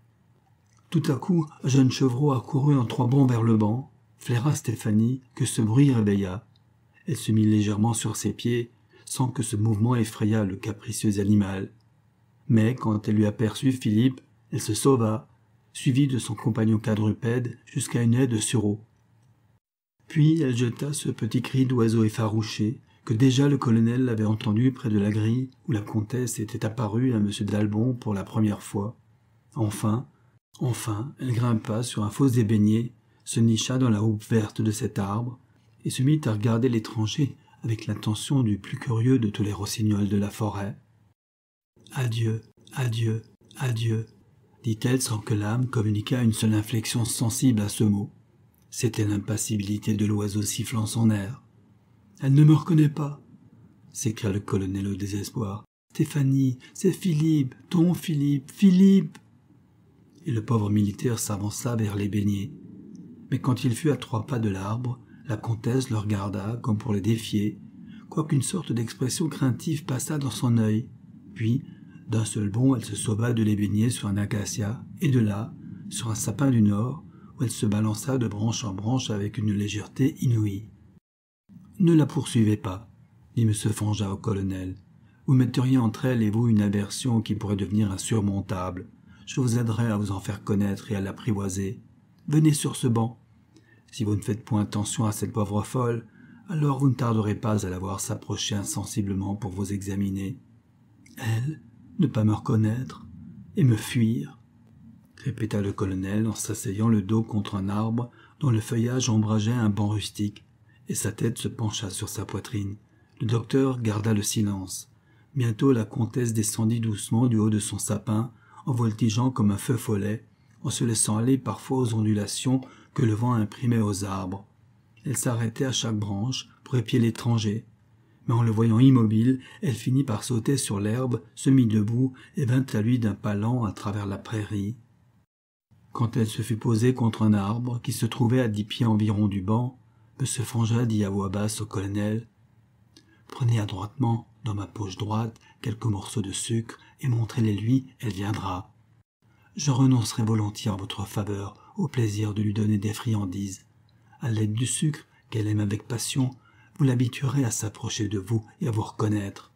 Speaker 1: Tout à coup, un jeune chevreau accourut en 3 bonds vers le banc, flaira Stéphanie, que ce bruit réveilla. Elle se mit légèrement sur ses pieds, sans que ce mouvement effrayât le capricieux animal. Mais quand elle lui aperçut Philippe, elle se sauva, suivie de son compagnon quadrupède jusqu'à une haie de sureau. Puis elle jeta ce petit cri d'oiseau effarouché que déjà le colonel avait entendu près de la grille où la comtesse était apparue à M. d'Albon pour la première fois. Enfin, elle grimpa sur un faux ébénier, se nicha dans la houppe verte de cet arbre et se mit à regarder l'étranger avec l'attention du plus curieux de tous les rossignols de la forêt. « Adieu, adieu, adieu », dit-elle sans que l'âme communiquât une seule inflexion sensible à ce mot. C'était l'impassibilité de l'oiseau sifflant son air. « Elle ne me reconnaît pas !» s'écria le colonel au désespoir. « Stéphanie, c'est Philippe, ton Philippe, Philippe !» Et le pauvre militaire s'avança vers les beignets. Mais quand il fut à 3 pas de l'arbre, la comtesse le regarda comme pour le défier, quoiqu'une sorte d'expression craintive passa dans son œil. Puis, d'un seul bond, elle se sauva de l'ébénier sur un acacia, et de là, sur un sapin du nord, où elle se balança de branche en branche avec une légèreté inouïe. « Ne la poursuivez pas, » dit M. Fanjat au colonel. « Vous metteriez entre elle et vous une aversion qui pourrait devenir insurmontable. Je vous aiderai à vous en faire connaître et à l'apprivoiser. Venez sur ce banc. Si vous ne faites point attention à cette pauvre folle, alors vous ne tarderez pas à la voir s'approcher insensiblement pour vous examiner. Elle, ne pas me reconnaître et me fuir, » répéta le colonel en s'asseyant le dos contre un arbre dont le feuillage ombrageait un banc rustique, et sa tête se pencha sur sa poitrine. Le docteur garda le silence. Bientôt la comtesse descendit doucement du haut de son sapin, en voltigeant comme un feu follet, en se laissant aller parfois aux ondulations que le vent imprimait aux arbres. Elle s'arrêtait à chaque branche pour épier l'étranger, mais en le voyant immobile, elle finit par sauter sur l'herbe, se mit debout et vint à lui d'un pas lent à travers la prairie. Quand elle se fut posée contre un arbre qui se trouvait à 10 pieds environ du banc, M. Fanjat dit à voix basse au colonel « Prenez adroitement, dans ma poche droite, quelques morceaux de sucre et montrez-les-lui, elle viendra. Je renoncerai volontiers en votre faveur au plaisir de lui donner des friandises. À l'aide du sucre, qu'elle aime avec passion, vous l'habituerez à s'approcher de vous et à vous reconnaître. »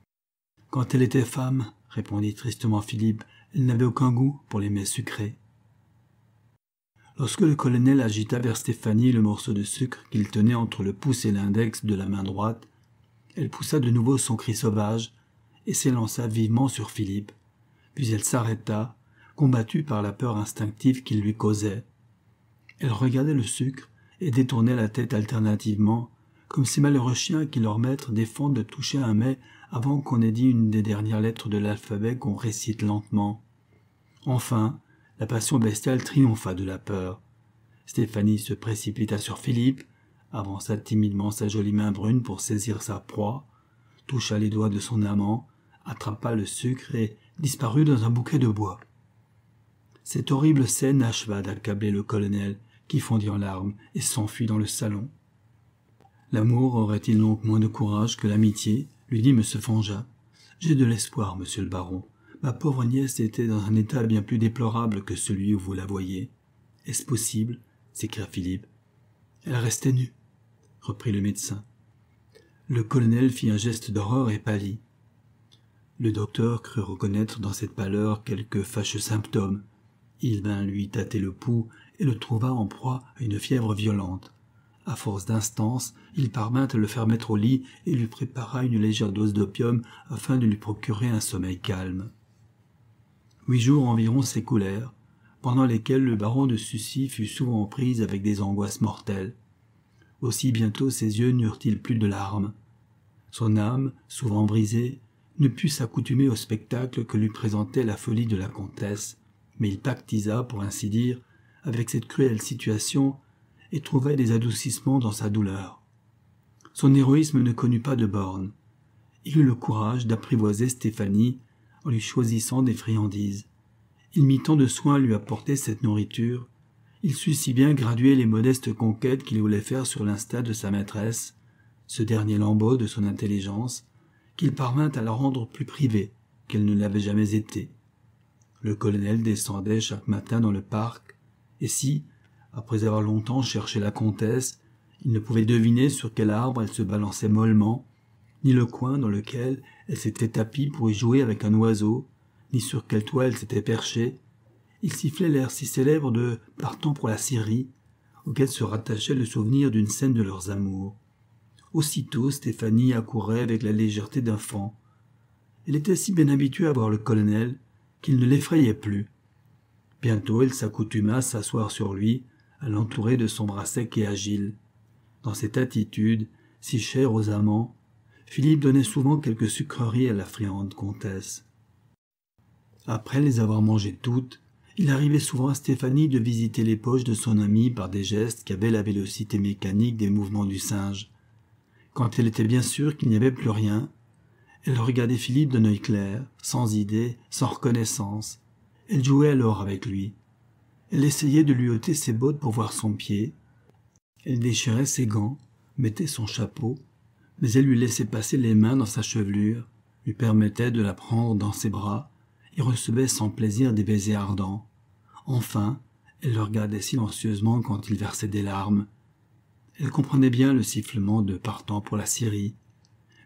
Speaker 1: « Quand elle était femme, » répondit tristement Philippe, « elle n'avait aucun goût pour les mets sucrés. » Lorsque le colonel agita vers Stéphanie le morceau de sucre qu'il tenait entre le pouce et l'index de la main droite, elle poussa de nouveau son cri sauvage et s'élança vivement sur Philippe. Puis elle s'arrêta, combattue par la peur instinctive qu'il lui causait. Elle regardait le sucre et détournait la tête alternativement, comme ces malheureux chiens qui leur maître défendent de toucher un mets avant qu'on ait dit une des dernières lettres de l'alphabet qu'on récite lentement. Enfin, la passion bestiale triompha de la peur. Stéphanie se précipita sur Philippe, avança timidement sa jolie main brune pour saisir sa proie, toucha les doigts de son amant, attrapa le sucre et disparut dans un bouquet de bois. Cette horrible scène acheva d'accabler le colonel, qui fondit en larmes et s'enfuit dans le salon. « L'amour aurait-il donc moins de courage que l'amitié ?» lui dit M. Fanjat. « J'ai de l'espoir, monsieur le baron. Ma pauvre nièce était dans un état bien plus déplorable que celui où vous la voyez. »« Est-ce possible ?» s'écria Philippe. « Elle restait nue, » reprit le médecin. Le colonel fit un geste d'horreur et pâlit. Le docteur crut reconnaître dans cette pâleur quelques fâcheux symptômes. Il vint lui tâter le pouls et le trouva en proie à une fièvre violente. À force d'instance, il parvint à le faire mettre au lit et lui prépara une légère dose d'opium afin de lui procurer un sommeil calme. 8 jours environ s'écoulèrent, pendant lesquels le baron de Sucy fut souvent aux prises avec des angoisses mortelles. Aussi bientôt ses yeux n'eurent-ils plus de larmes. Son âme, souvent brisée, ne put s'accoutumer au spectacle que lui présentait la folie de la comtesse, mais il pactisa, pour ainsi dire, avec cette cruelle situation et trouva des adoucissements dans sa douleur. Son héroïsme ne connut pas de bornes. Il eut le courage d'apprivoiser Stéphanie en lui choisissant des friandises. Il mit tant de soin à lui apporter cette nourriture. Il sut si bien graduer les modestes conquêtes qu'il voulait faire sur l'instinct de sa maîtresse, ce dernier lambeau de son intelligence, qu'il parvint à la rendre plus privée qu'elle ne l'avait jamais été. Le colonel descendait chaque matin dans le parc, et si, après avoir longtemps cherché la comtesse, il ne pouvait deviner sur quel arbre elle se balançait mollement, ni le coin dans lequel elle s'était tapie pour y jouer avec un oiseau, ni sur quel toit elle s'était perchée, il sifflait l'air si célèbre de « Partant pour la Syrie », auquel se rattachait le souvenir d'une scène de leurs amours. Aussitôt, Stéphanie accourait avec la légèreté d'enfant. Elle était si bien habituée à voir le colonel qu'il ne l'effrayait plus. Bientôt, elle s'accoutuma à s'asseoir sur lui, à l'entourer de son bras sec et agile. Dans cette attitude, si chère aux amants, Philippe donnait souvent quelques sucreries à la friande comtesse. Après les avoir mangées toutes, il arrivait souvent à Stéphanie de visiter les poches de son ami par des gestes qui avaient la vélocité mécanique des mouvements du singe. Quand elle était bien sûre qu'il n'y avait plus rien, elle regardait Philippe d'un œil clair, sans idée, sans reconnaissance. Elle jouait alors avec lui. Elle essayait de lui ôter ses bottes pour voir son pied. Elle déchirait ses gants, mettait son chapeau, mais elle lui laissait passer les mains dans sa chevelure, lui permettait de la prendre dans ses bras et recevait sans plaisir des baisers ardents. Enfin, elle le regardait silencieusement quand il versait des larmes. Elle comprenait bien le sifflement de Partant pour la Syrie,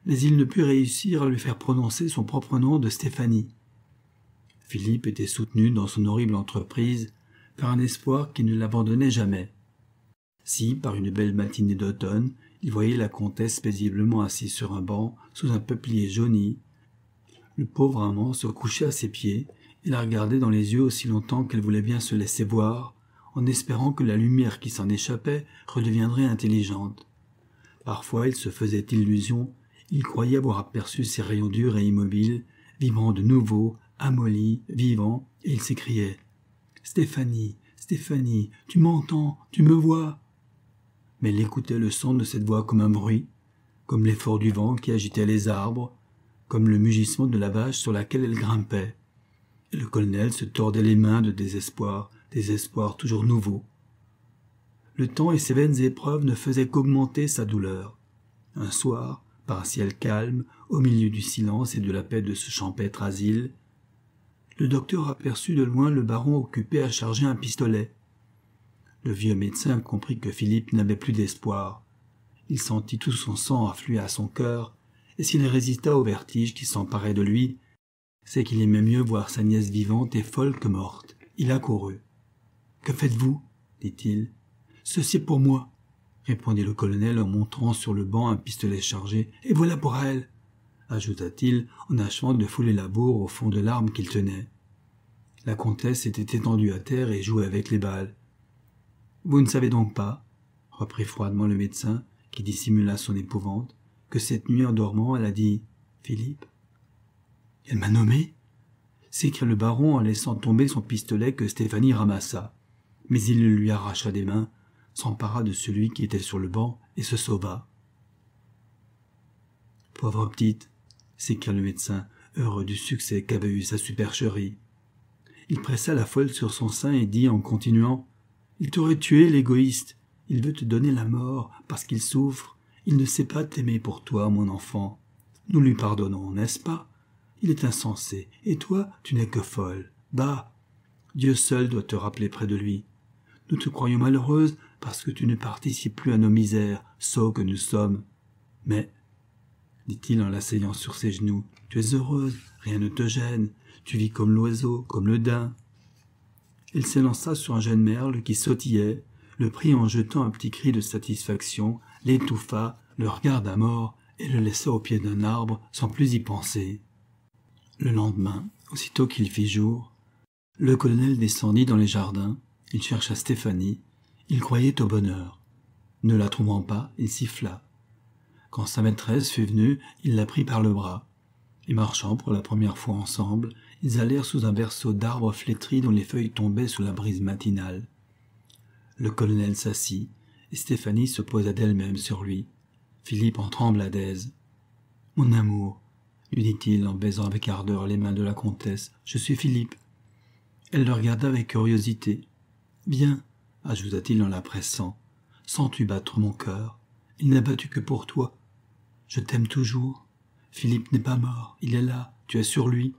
Speaker 1: mais il ne put réussir à lui faire prononcer son propre nom de Stéphanie. Philippe était soutenu dans son horrible entreprise par un espoir qui ne l'abandonnait jamais. Si, par une belle matinée d'automne, il voyait la comtesse paisiblement assise sur un banc, sous un peuplier jauni, le pauvre amant se couchait à ses pieds et la regardait dans les yeux aussi longtemps qu'elle voulait bien se laisser voir, en espérant que la lumière qui s'en échappait redeviendrait intelligente. Parfois il se faisait illusion, il croyait avoir aperçu ses rayons durs et immobiles, vibrant de nouveau, amollis, vivants, et il s'écriait « Stéphanie, Stéphanie, tu m'entends, tu me vois ?» Mais elle écoutait le son de cette voix comme un bruit, comme l'effort du vent qui agitait les arbres, comme le mugissement de la vache sur laquelle elle grimpait. Et le colonel se tordait les mains de désespoir, désespoir toujours nouveau. Le temps et ses vaines épreuves ne faisaient qu'augmenter sa douleur. Un soir, par un ciel calme, au milieu du silence et de la paix de ce champêtre asile, le docteur aperçut de loin le baron occupé à charger un pistolet. Le vieux médecin comprit que Philippe n'avait plus d'espoir. Il sentit tout son sang affluer à son cœur, et s'il résista au vertige qui s'emparait de lui, c'est qu'il aimait mieux voir sa nièce vivante et folle que morte. Il accourut. « Que faites-vous » dit-il. « Ceci est pour moi, » répondit le colonel en montrant sur le banc un pistolet chargé. « Et voilà pour elle » ajouta-t-il en achevant de fouler la bourre au fond de l'arme qu'il tenait. La comtesse était étendue à terre et jouait avec les balles. « Vous ne savez donc pas, » reprit froidement le médecin, qui dissimula son épouvante, que cette nuit en dormant, elle a dit « Philippe ». « Elle m'a nommé » s'écria le baron en laissant tomber son pistolet que Stéphanie ramassa. Mais il le lui arracha des mains, s'empara de celui qui était sur le banc et se sauva. « Pauvre petite » s'écria le médecin, heureux du succès qu'avait eu sa supercherie. Il pressa la folle sur son sein et dit en continuant « Il t'aurait tué, l'égoïste. Il veut te donner la mort parce qu'il souffre. Il ne sait pas t'aimer pour toi, mon enfant. Nous lui pardonnons, n'est-ce pas? Il est insensé, et toi, tu n'es que folle. Bah, Dieu seul doit te rappeler près de lui. Nous te croyons malheureuse parce que tu ne participes plus à nos misères, sots que nous sommes. Mais, dit-il en l'asseyant sur ses genoux, tu es heureuse, rien ne te gêne, tu vis comme l'oiseau, comme le daim. Il s'élança sur un jeune merle qui sautillait, le prit en jetant un petit cri de satisfaction, l'étouffa, le regarda mort et le laissa au pied d'un arbre sans plus y penser. Le lendemain, aussitôt qu'il fit jour, le colonel descendit dans les jardins, il chercha Stéphanie, il croyait au bonheur. Ne la trouvant pas, il siffla. Quand sa maîtresse fut venue, il la prit par le bras. Et marchant pour la première fois ensemble, ils allèrent sous un berceau d'arbres flétris dont les feuilles tombaient sous la brise matinale. Le colonel s'assit, et Stéphanie se posa d'elle-même sur lui. Philippe en trembla d'aise. « Mon amour, » lui dit-il en baisant avec ardeur les mains de la comtesse, « je suis Philippe. » Elle le regarda avec curiosité. « Bien, » ajouta-t-il en la pressant, « sens-tu battre mon cœur? Il n'a battu que pour toi. Je t'aime toujours. Philippe n'est pas mort, il est là, tu es sur lui.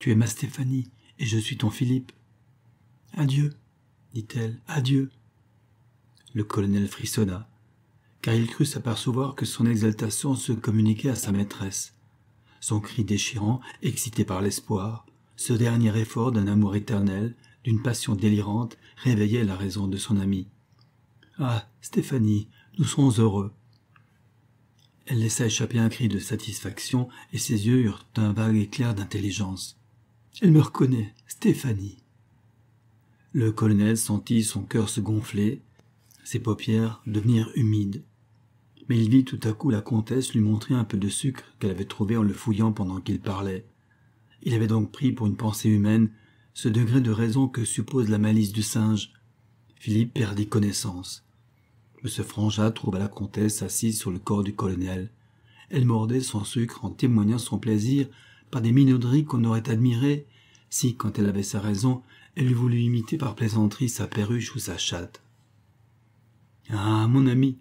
Speaker 1: Tu es ma Stéphanie, et je suis ton Philippe. »« Adieu, dit-elle, adieu. » Le colonel frissonna, car il crut s'apercevoir que son exaltation se communiquait à sa maîtresse. Son cri déchirant, excité par l'espoir, ce dernier effort d'un amour éternel, d'une passion délirante, réveillait la raison de son ami. « Ah, Stéphanie, nous serons heureux. » Elle laissa échapper un cri de satisfaction et ses yeux eurent un vague éclair d'intelligence. « Elle me reconnaît, Stéphanie. » Le colonel sentit son cœur se gonfler, ses paupières devenir humides. Mais il vit tout à coup la comtesse lui montrer un peu de sucre qu'elle avait trouvé en le fouillant pendant qu'il parlait. Il avait donc pris pour une pensée humaine ce degré de raison que suppose la malice du singe. Philippe perdit connaissance. M. Franjat trouva la comtesse assise sur le corps du colonel. Elle mordait son sucre en témoignant son plaisir par des minauderies qu'on aurait admirées si, quand elle avait sa raison, elle eût voulu imiter par plaisanterie sa perruche ou sa chatte. « Ah, mon ami !»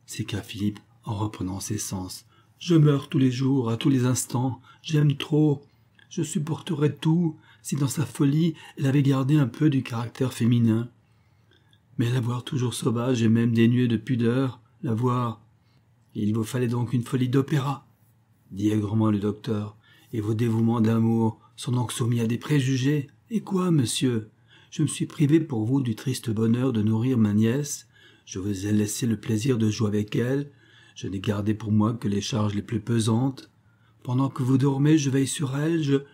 Speaker 1: s'écria Philippe en reprenant ses sens. « Je meurs tous les jours, à tous les instants. J'aime trop. Je supporterais tout si dans sa folie elle avait gardé un peu du caractère féminin. Mais la voir toujours sauvage et même dénuée de pudeur, la voir... Il vous fallait donc une folie d'opéra, dit aigrement le docteur, et vos dévouements d'amour sont donc soumis à des préjugés. Et quoi, monsieur? Je me suis privé pour vous du triste bonheur de nourrir ma nièce. Je vous ai laissé le plaisir de jouer avec elle. Je n'ai gardé pour moi que les charges les plus pesantes. Pendant que vous dormez, je veille sur elle,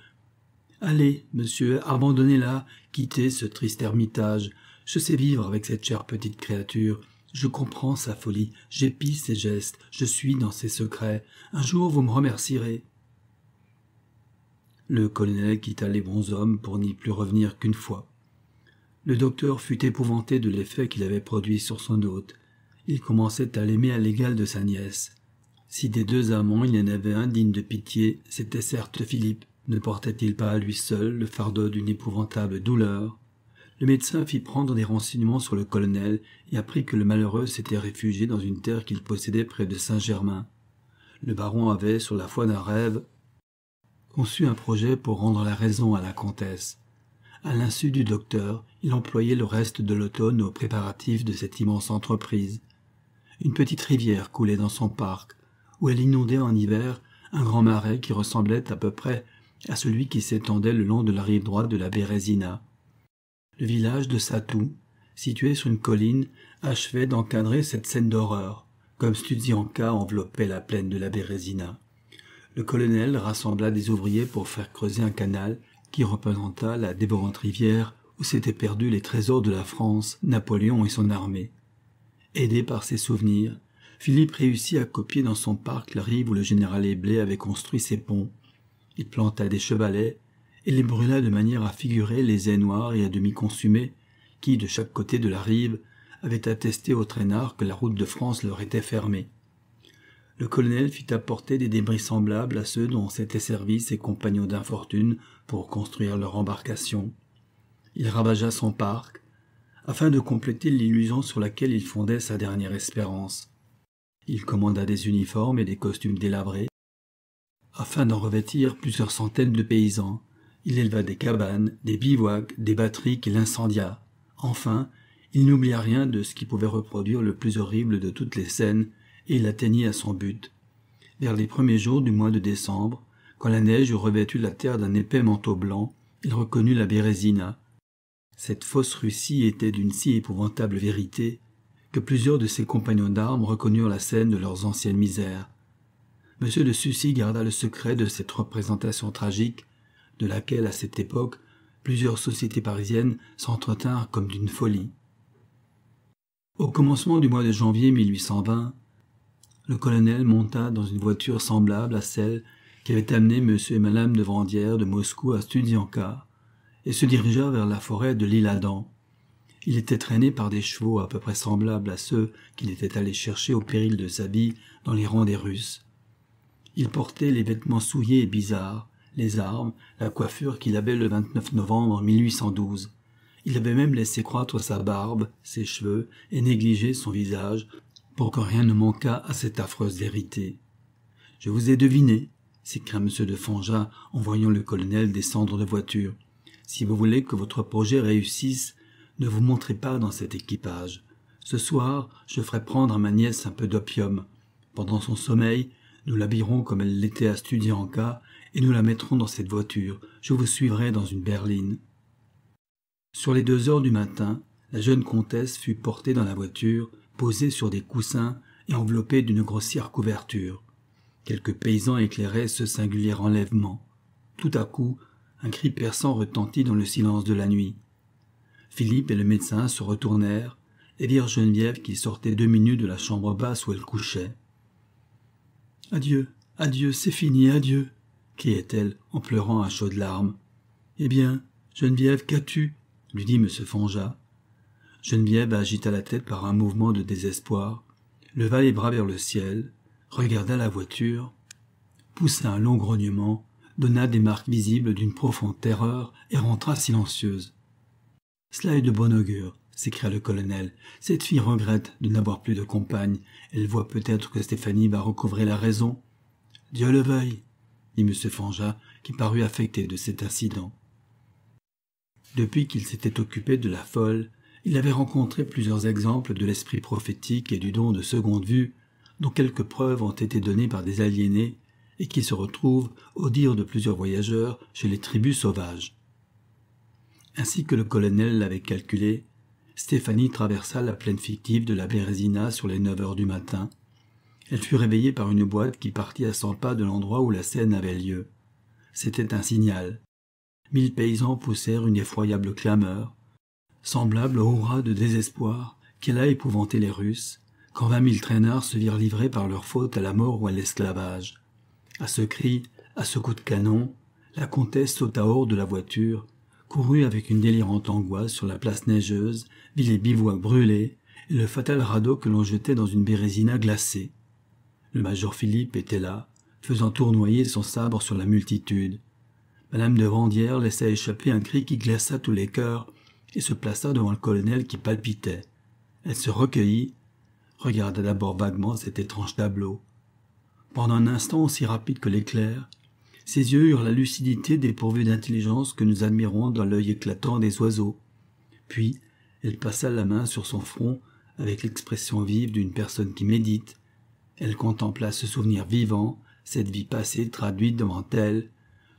Speaker 1: Allez, monsieur, abandonnez-la, quittez ce triste ermitage. Je sais vivre avec cette chère petite créature. Je comprends sa folie, j'épie ses gestes, je suis dans ses secrets. Un jour, vous me remercierez. » Le colonel quitta les bonshommes pour n'y plus revenir qu'une fois. Le docteur fut épouvanté de l'effet qu'il avait produit sur son hôte. Il commençait à l'aimer à l'égal de sa nièce. Si des deux amants il y en avait un digne de pitié, c'était certes Philippe. Ne portait-il pas à lui seul le fardeau d'une épouvantable douleur? Le médecin fit prendre des renseignements sur le colonel et apprit que le malheureux s'était réfugié dans une terre qu'il possédait près de Saint-Germain. Le baron avait, sur la foi d'un rêve, conçu un projet pour rendre la raison à la comtesse. À l'insu du docteur, il employait le reste de l'automne aux préparatifs de cette immense entreprise. Une petite rivière coulait dans son parc, où elle inondait en hiver un grand marais qui ressemblait à peu près à celui qui s'étendait le long de la rive droite de la Bérésina. Le village de Satou, situé sur une colline, achevait d'encadrer cette scène d'horreur, comme Studzianka enveloppait la plaine de la Bérésina. Le colonel rassembla des ouvriers pour faire creuser un canal qui représenta la dévorante rivière où s'étaient perdus les trésors de la France, Napoléon et son armée. Aidé par ses souvenirs, Philippe réussit à copier dans son parc la rive où le général Éblé avait construit ses ponts. Il planta des chevalets et les brûla de manière à figurer les ais noirs et à demi consumés qui, de chaque côté de la rive, avaient attesté aux traînards que la route de France leur était fermée. Le colonel fit apporter des débris semblables à ceux dont s'étaient servis ses compagnons d'infortune pour construire leur embarcation. Il ravagea son parc, afin de compléter l'illusion sur laquelle il fondait sa dernière espérance. Il commanda des uniformes et des costumes délabrés, afin d'en revêtir plusieurs centaines de paysans. Il éleva des cabanes, des bivouacs, des batteries qu'il incendia. Enfin, il n'oublia rien de ce qui pouvait reproduire le plus horrible de toutes les scènes, et il atteignit à son but. Vers les premiers jours du mois de décembre, quand la neige eut revêtu la terre d'un épais manteau blanc, il reconnut la Bérésina. Cette fausse Russie était d'une si épouvantable vérité que plusieurs de ses compagnons d'armes reconnurent la scène de leurs anciennes misères. M. de Sucy garda le secret de cette représentation tragique, de laquelle, à cette époque, plusieurs sociétés parisiennes s'entretinrent comme d'une folie. Au commencement du mois de janvier 1820, le colonel monta dans une voiture semblable à celle qui avait amené M. et Mme de Vandières de Moscou à Studzianka et se dirigea vers la forêt de l'Isle-Adam. Il était traîné par des chevaux à peu près semblables à ceux qu'il était allé chercher au péril de sa vie dans les rangs des Russes. Il portait les vêtements souillés et bizarres, les armes, la coiffure qu'il avait le 29 novembre 1812. Il avait même laissé croître sa barbe, ses cheveux et négligé son visage pour que rien ne manquât à cette affreuse vérité. « Je vous ai deviné » s'écria M. de Fanjas en voyant le colonel descendre de voiture. « Si vous voulez que votre projet réussisse, ne vous montrez pas dans cet équipage. Ce soir, je ferai prendre à ma nièce un peu d'opium. Pendant son sommeil, nous l'habillerons comme elle l'était à Studianka et nous la mettrons dans cette voiture. Je vous suivrai dans une berline. » Sur les 2 heures du matin, la jeune comtesse fut portée dans la voiture, posée sur des coussins et enveloppée d'une grossière couverture. Quelques paysans éclairaient ce singulier enlèvement. Tout à coup, un cri perçant retentit dans le silence de la nuit. Philippe et le médecin se retournèrent et virent Geneviève qui sortait 2 minutes de la chambre basse où elle couchait. « Adieu, adieu, c'est fini, adieu !» criait-elle en pleurant à chaudes larmes. « Eh bien, Geneviève, qu'as-tu » lui dit M. Fonja. Geneviève agita la tête par un mouvement de désespoir, leva les bras vers le ciel, regarda la voiture, poussa un long grognement, donna des marques visibles d'une profonde terreur et rentra silencieuse. « Cela est de bon augure, » s'écria le colonel. « Cette fille regrette de n'avoir plus de compagne. Elle voit peut-être que Stéphanie va recouvrer la raison. »« Dieu le veuille, » dit M. Fonja, qui parut affecté de cet incident. Depuis qu'il s'était occupé de la folle, il avait rencontré plusieurs exemples de l'esprit prophétique et du don de seconde vue, dont quelques preuves ont été données par des aliénés et qui se retrouvent, au dire de plusieurs voyageurs, chez les tribus sauvages. Ainsi que le colonel l'avait calculé, Stéphanie traversa la plaine fictive de la Bérésina sur les 9 heures du matin. Elle fut réveillée par une boîte qui partit à 100 pas de l'endroit où la scène avait lieu. C'était un signal. 1000 paysans poussèrent une effroyable clameur, semblable au hurrah de désespoir qui alla épouvanter les Russes, quand 20 000 traînards se virent livrés par leur faute à la mort ou à l'esclavage. À ce cri, à ce coup de canon, la comtesse sauta hors de la voiture, courut avec une délirante angoisse sur la place neigeuse, vit les bivouacs brûlés et le fatal radeau que l'on jetait dans une Bérésina glacée. Le major Philippe était là, faisant tournoyer son sabre sur la multitude. Madame de Vandières laissa échapper un cri qui glaça tous les cœurs et se plaça devant le colonel qui palpitait. Elle se recueillit, regarda d'abord vaguement cet étrange tableau. Pendant un instant aussi rapide que l'éclair, ses yeux eurent la lucidité dépourvue d'intelligence que nous admirons dans l'œil éclatant des oiseaux. Puis, elle passa la main sur son front avec l'expression vive d'une personne qui médite. Elle contempla ce souvenir vivant, cette vie passée traduite devant elle,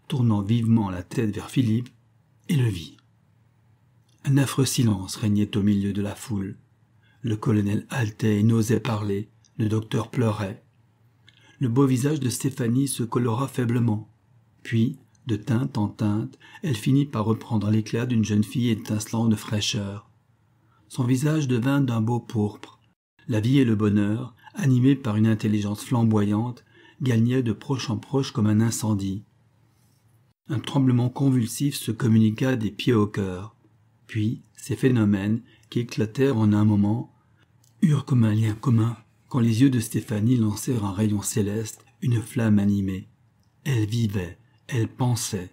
Speaker 1: tournant vivement la tête vers Philippe, et le vit. Un affreux silence régnait au milieu de la foule. Le colonel haletait et n'osait parler, le docteur pleurait. Le beau visage de Stéphanie se colora faiblement. Puis, de teinte en teinte, elle finit par reprendre l'éclat d'une jeune fille étincelant de fraîcheur. Son visage devint d'un beau pourpre. La vie et le bonheur, animés par une intelligence flamboyante, gagnaient de proche en proche comme un incendie. Un tremblement convulsif se communiqua des pieds au cœur. Puis, ces phénomènes, qui éclatèrent en un moment, eurent comme un lien commun, quand les yeux de Stéphanie lancèrent un rayon céleste, une flamme animée. Elle vivait, elle pensait.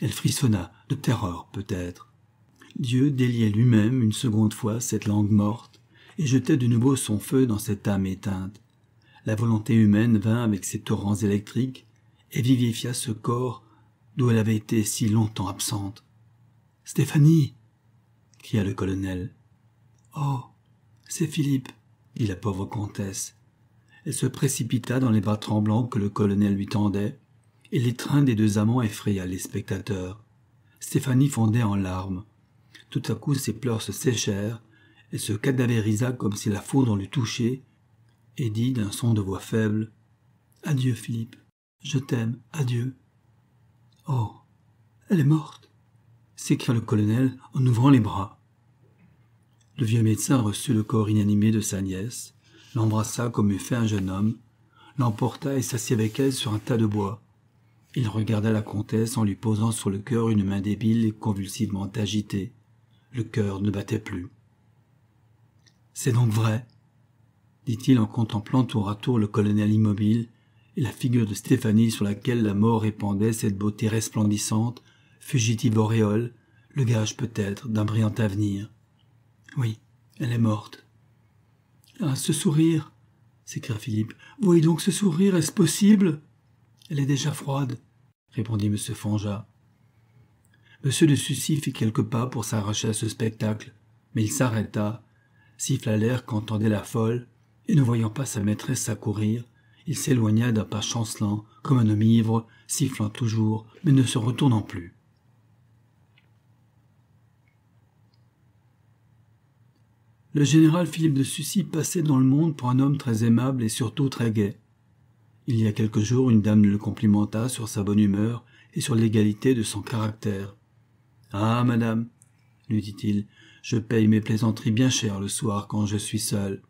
Speaker 1: Elle frissonna, de terreur peut-être. Dieu déliait lui-même une seconde fois cette langue morte, et jetait de nouveau son feu dans cette âme éteinte. La volonté humaine vint avec ses torrents électriques, et vivifia ce corps d'où elle avait été si longtemps absente. « Stéphanie !» cria le colonel. « Oh, c'est Philippe !» dit la pauvre comtesse. Elle se précipita dans les bras tremblants que le colonel lui tendait, et l'étreinte des 2 amants effraya les spectateurs. Stéphanie fondait en larmes. Tout à coup ses pleurs se séchèrent, elle se cadavérisa comme si la foudre l'eût touchée, et dit d'un son de voix faible « Adieu, Philippe, je t'aime, adieu. »« Oh, elle est morte !» s'écria le colonel en ouvrant les bras. Le vieux médecin reçut le corps inanimé de sa nièce, l'embrassa comme eût fait un jeune homme, l'emporta et s'assit avec elle sur un tas de bois. Il regarda la comtesse en lui posant sur le cœur une main débile et convulsivement agitée. Le cœur ne battait plus. « C'est donc vrai ?» dit-il en contemplant tour à tour le colonel immobile et la figure de Stéphanie sur laquelle la mort répandait cette beauté resplendissante, fugitive auréole, le gage peut-être d'un brillant avenir. « Oui, elle est morte. »« Ah, ce sourire !» s'écria Philippe. « Voyez donc ce sourire, est-ce possible ?»« Elle est déjà froide, » répondit M. Fonja. Monsieur de Sucy fit quelques pas pour s'arracher à ce spectacle, mais il s'arrêta, siffla l'air qu'entendait la folle, et ne voyant pas sa maîtresse accourir, il s'éloigna d'un pas chancelant, comme un homme ivre, sifflant toujours, mais ne se retournant plus. Le général Philippe de Sucy passait dans le monde pour un homme très aimable et surtout très gai. Il y a quelques jours, une dame le complimenta sur sa bonne humeur et sur l'égalité de son caractère. « Ah, madame, lui dit-il, je paye mes plaisanteries bien cher le soir quand je suis seul.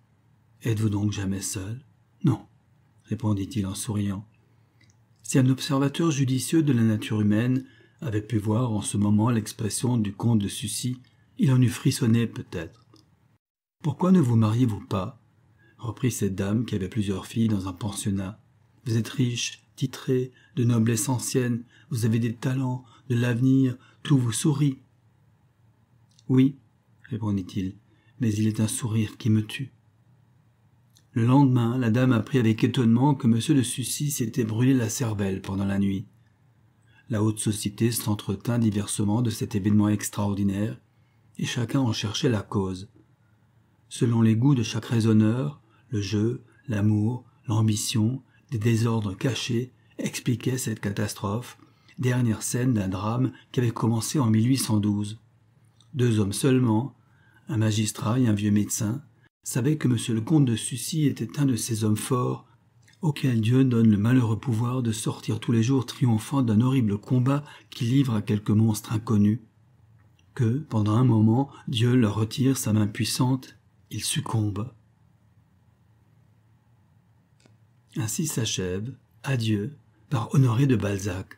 Speaker 1: Êtes-vous donc jamais seul ? Non, répondit-il en souriant. Si un observateur judicieux de la nature humaine avait pu voir en ce moment l'expression du comte de Sucy, il en eût frissonné peut-être. Pourquoi ne vous mariez-vous pas ? Reprit cette dame qui avait plusieurs filles dans un pensionnat. Vous êtes riche, titré, de noblesse ancienne, vous avez des talents, de l'avenir, tout vous sourit. Oui, répondit-il, mais il est un sourire qui me tue. Le lendemain, la dame apprit avec étonnement que M. de Sucy s'était brûlé la cervelle pendant la nuit. La haute société s'entretint diversement de cet événement extraordinaire, et chacun en cherchait la cause. Selon les goûts de chaque raisonneur, le jeu, l'amour, l'ambition, des désordres cachés expliquaient cette catastrophe, dernière scène d'un drame qui avait commencé en 1812. 2 hommes seulement, un magistrat et un vieux médecin, savaient que M. le comte de Sucy était un de ces hommes forts auxquels Dieu donne le malheureux pouvoir de sortir tous les jours triomphant d'un horrible combat qui livre à quelque monstre inconnu. Que, pendant un moment, Dieu leur retire sa main puissante, ils succombent. Ainsi s'achève, adieu, par Honoré de Balzac.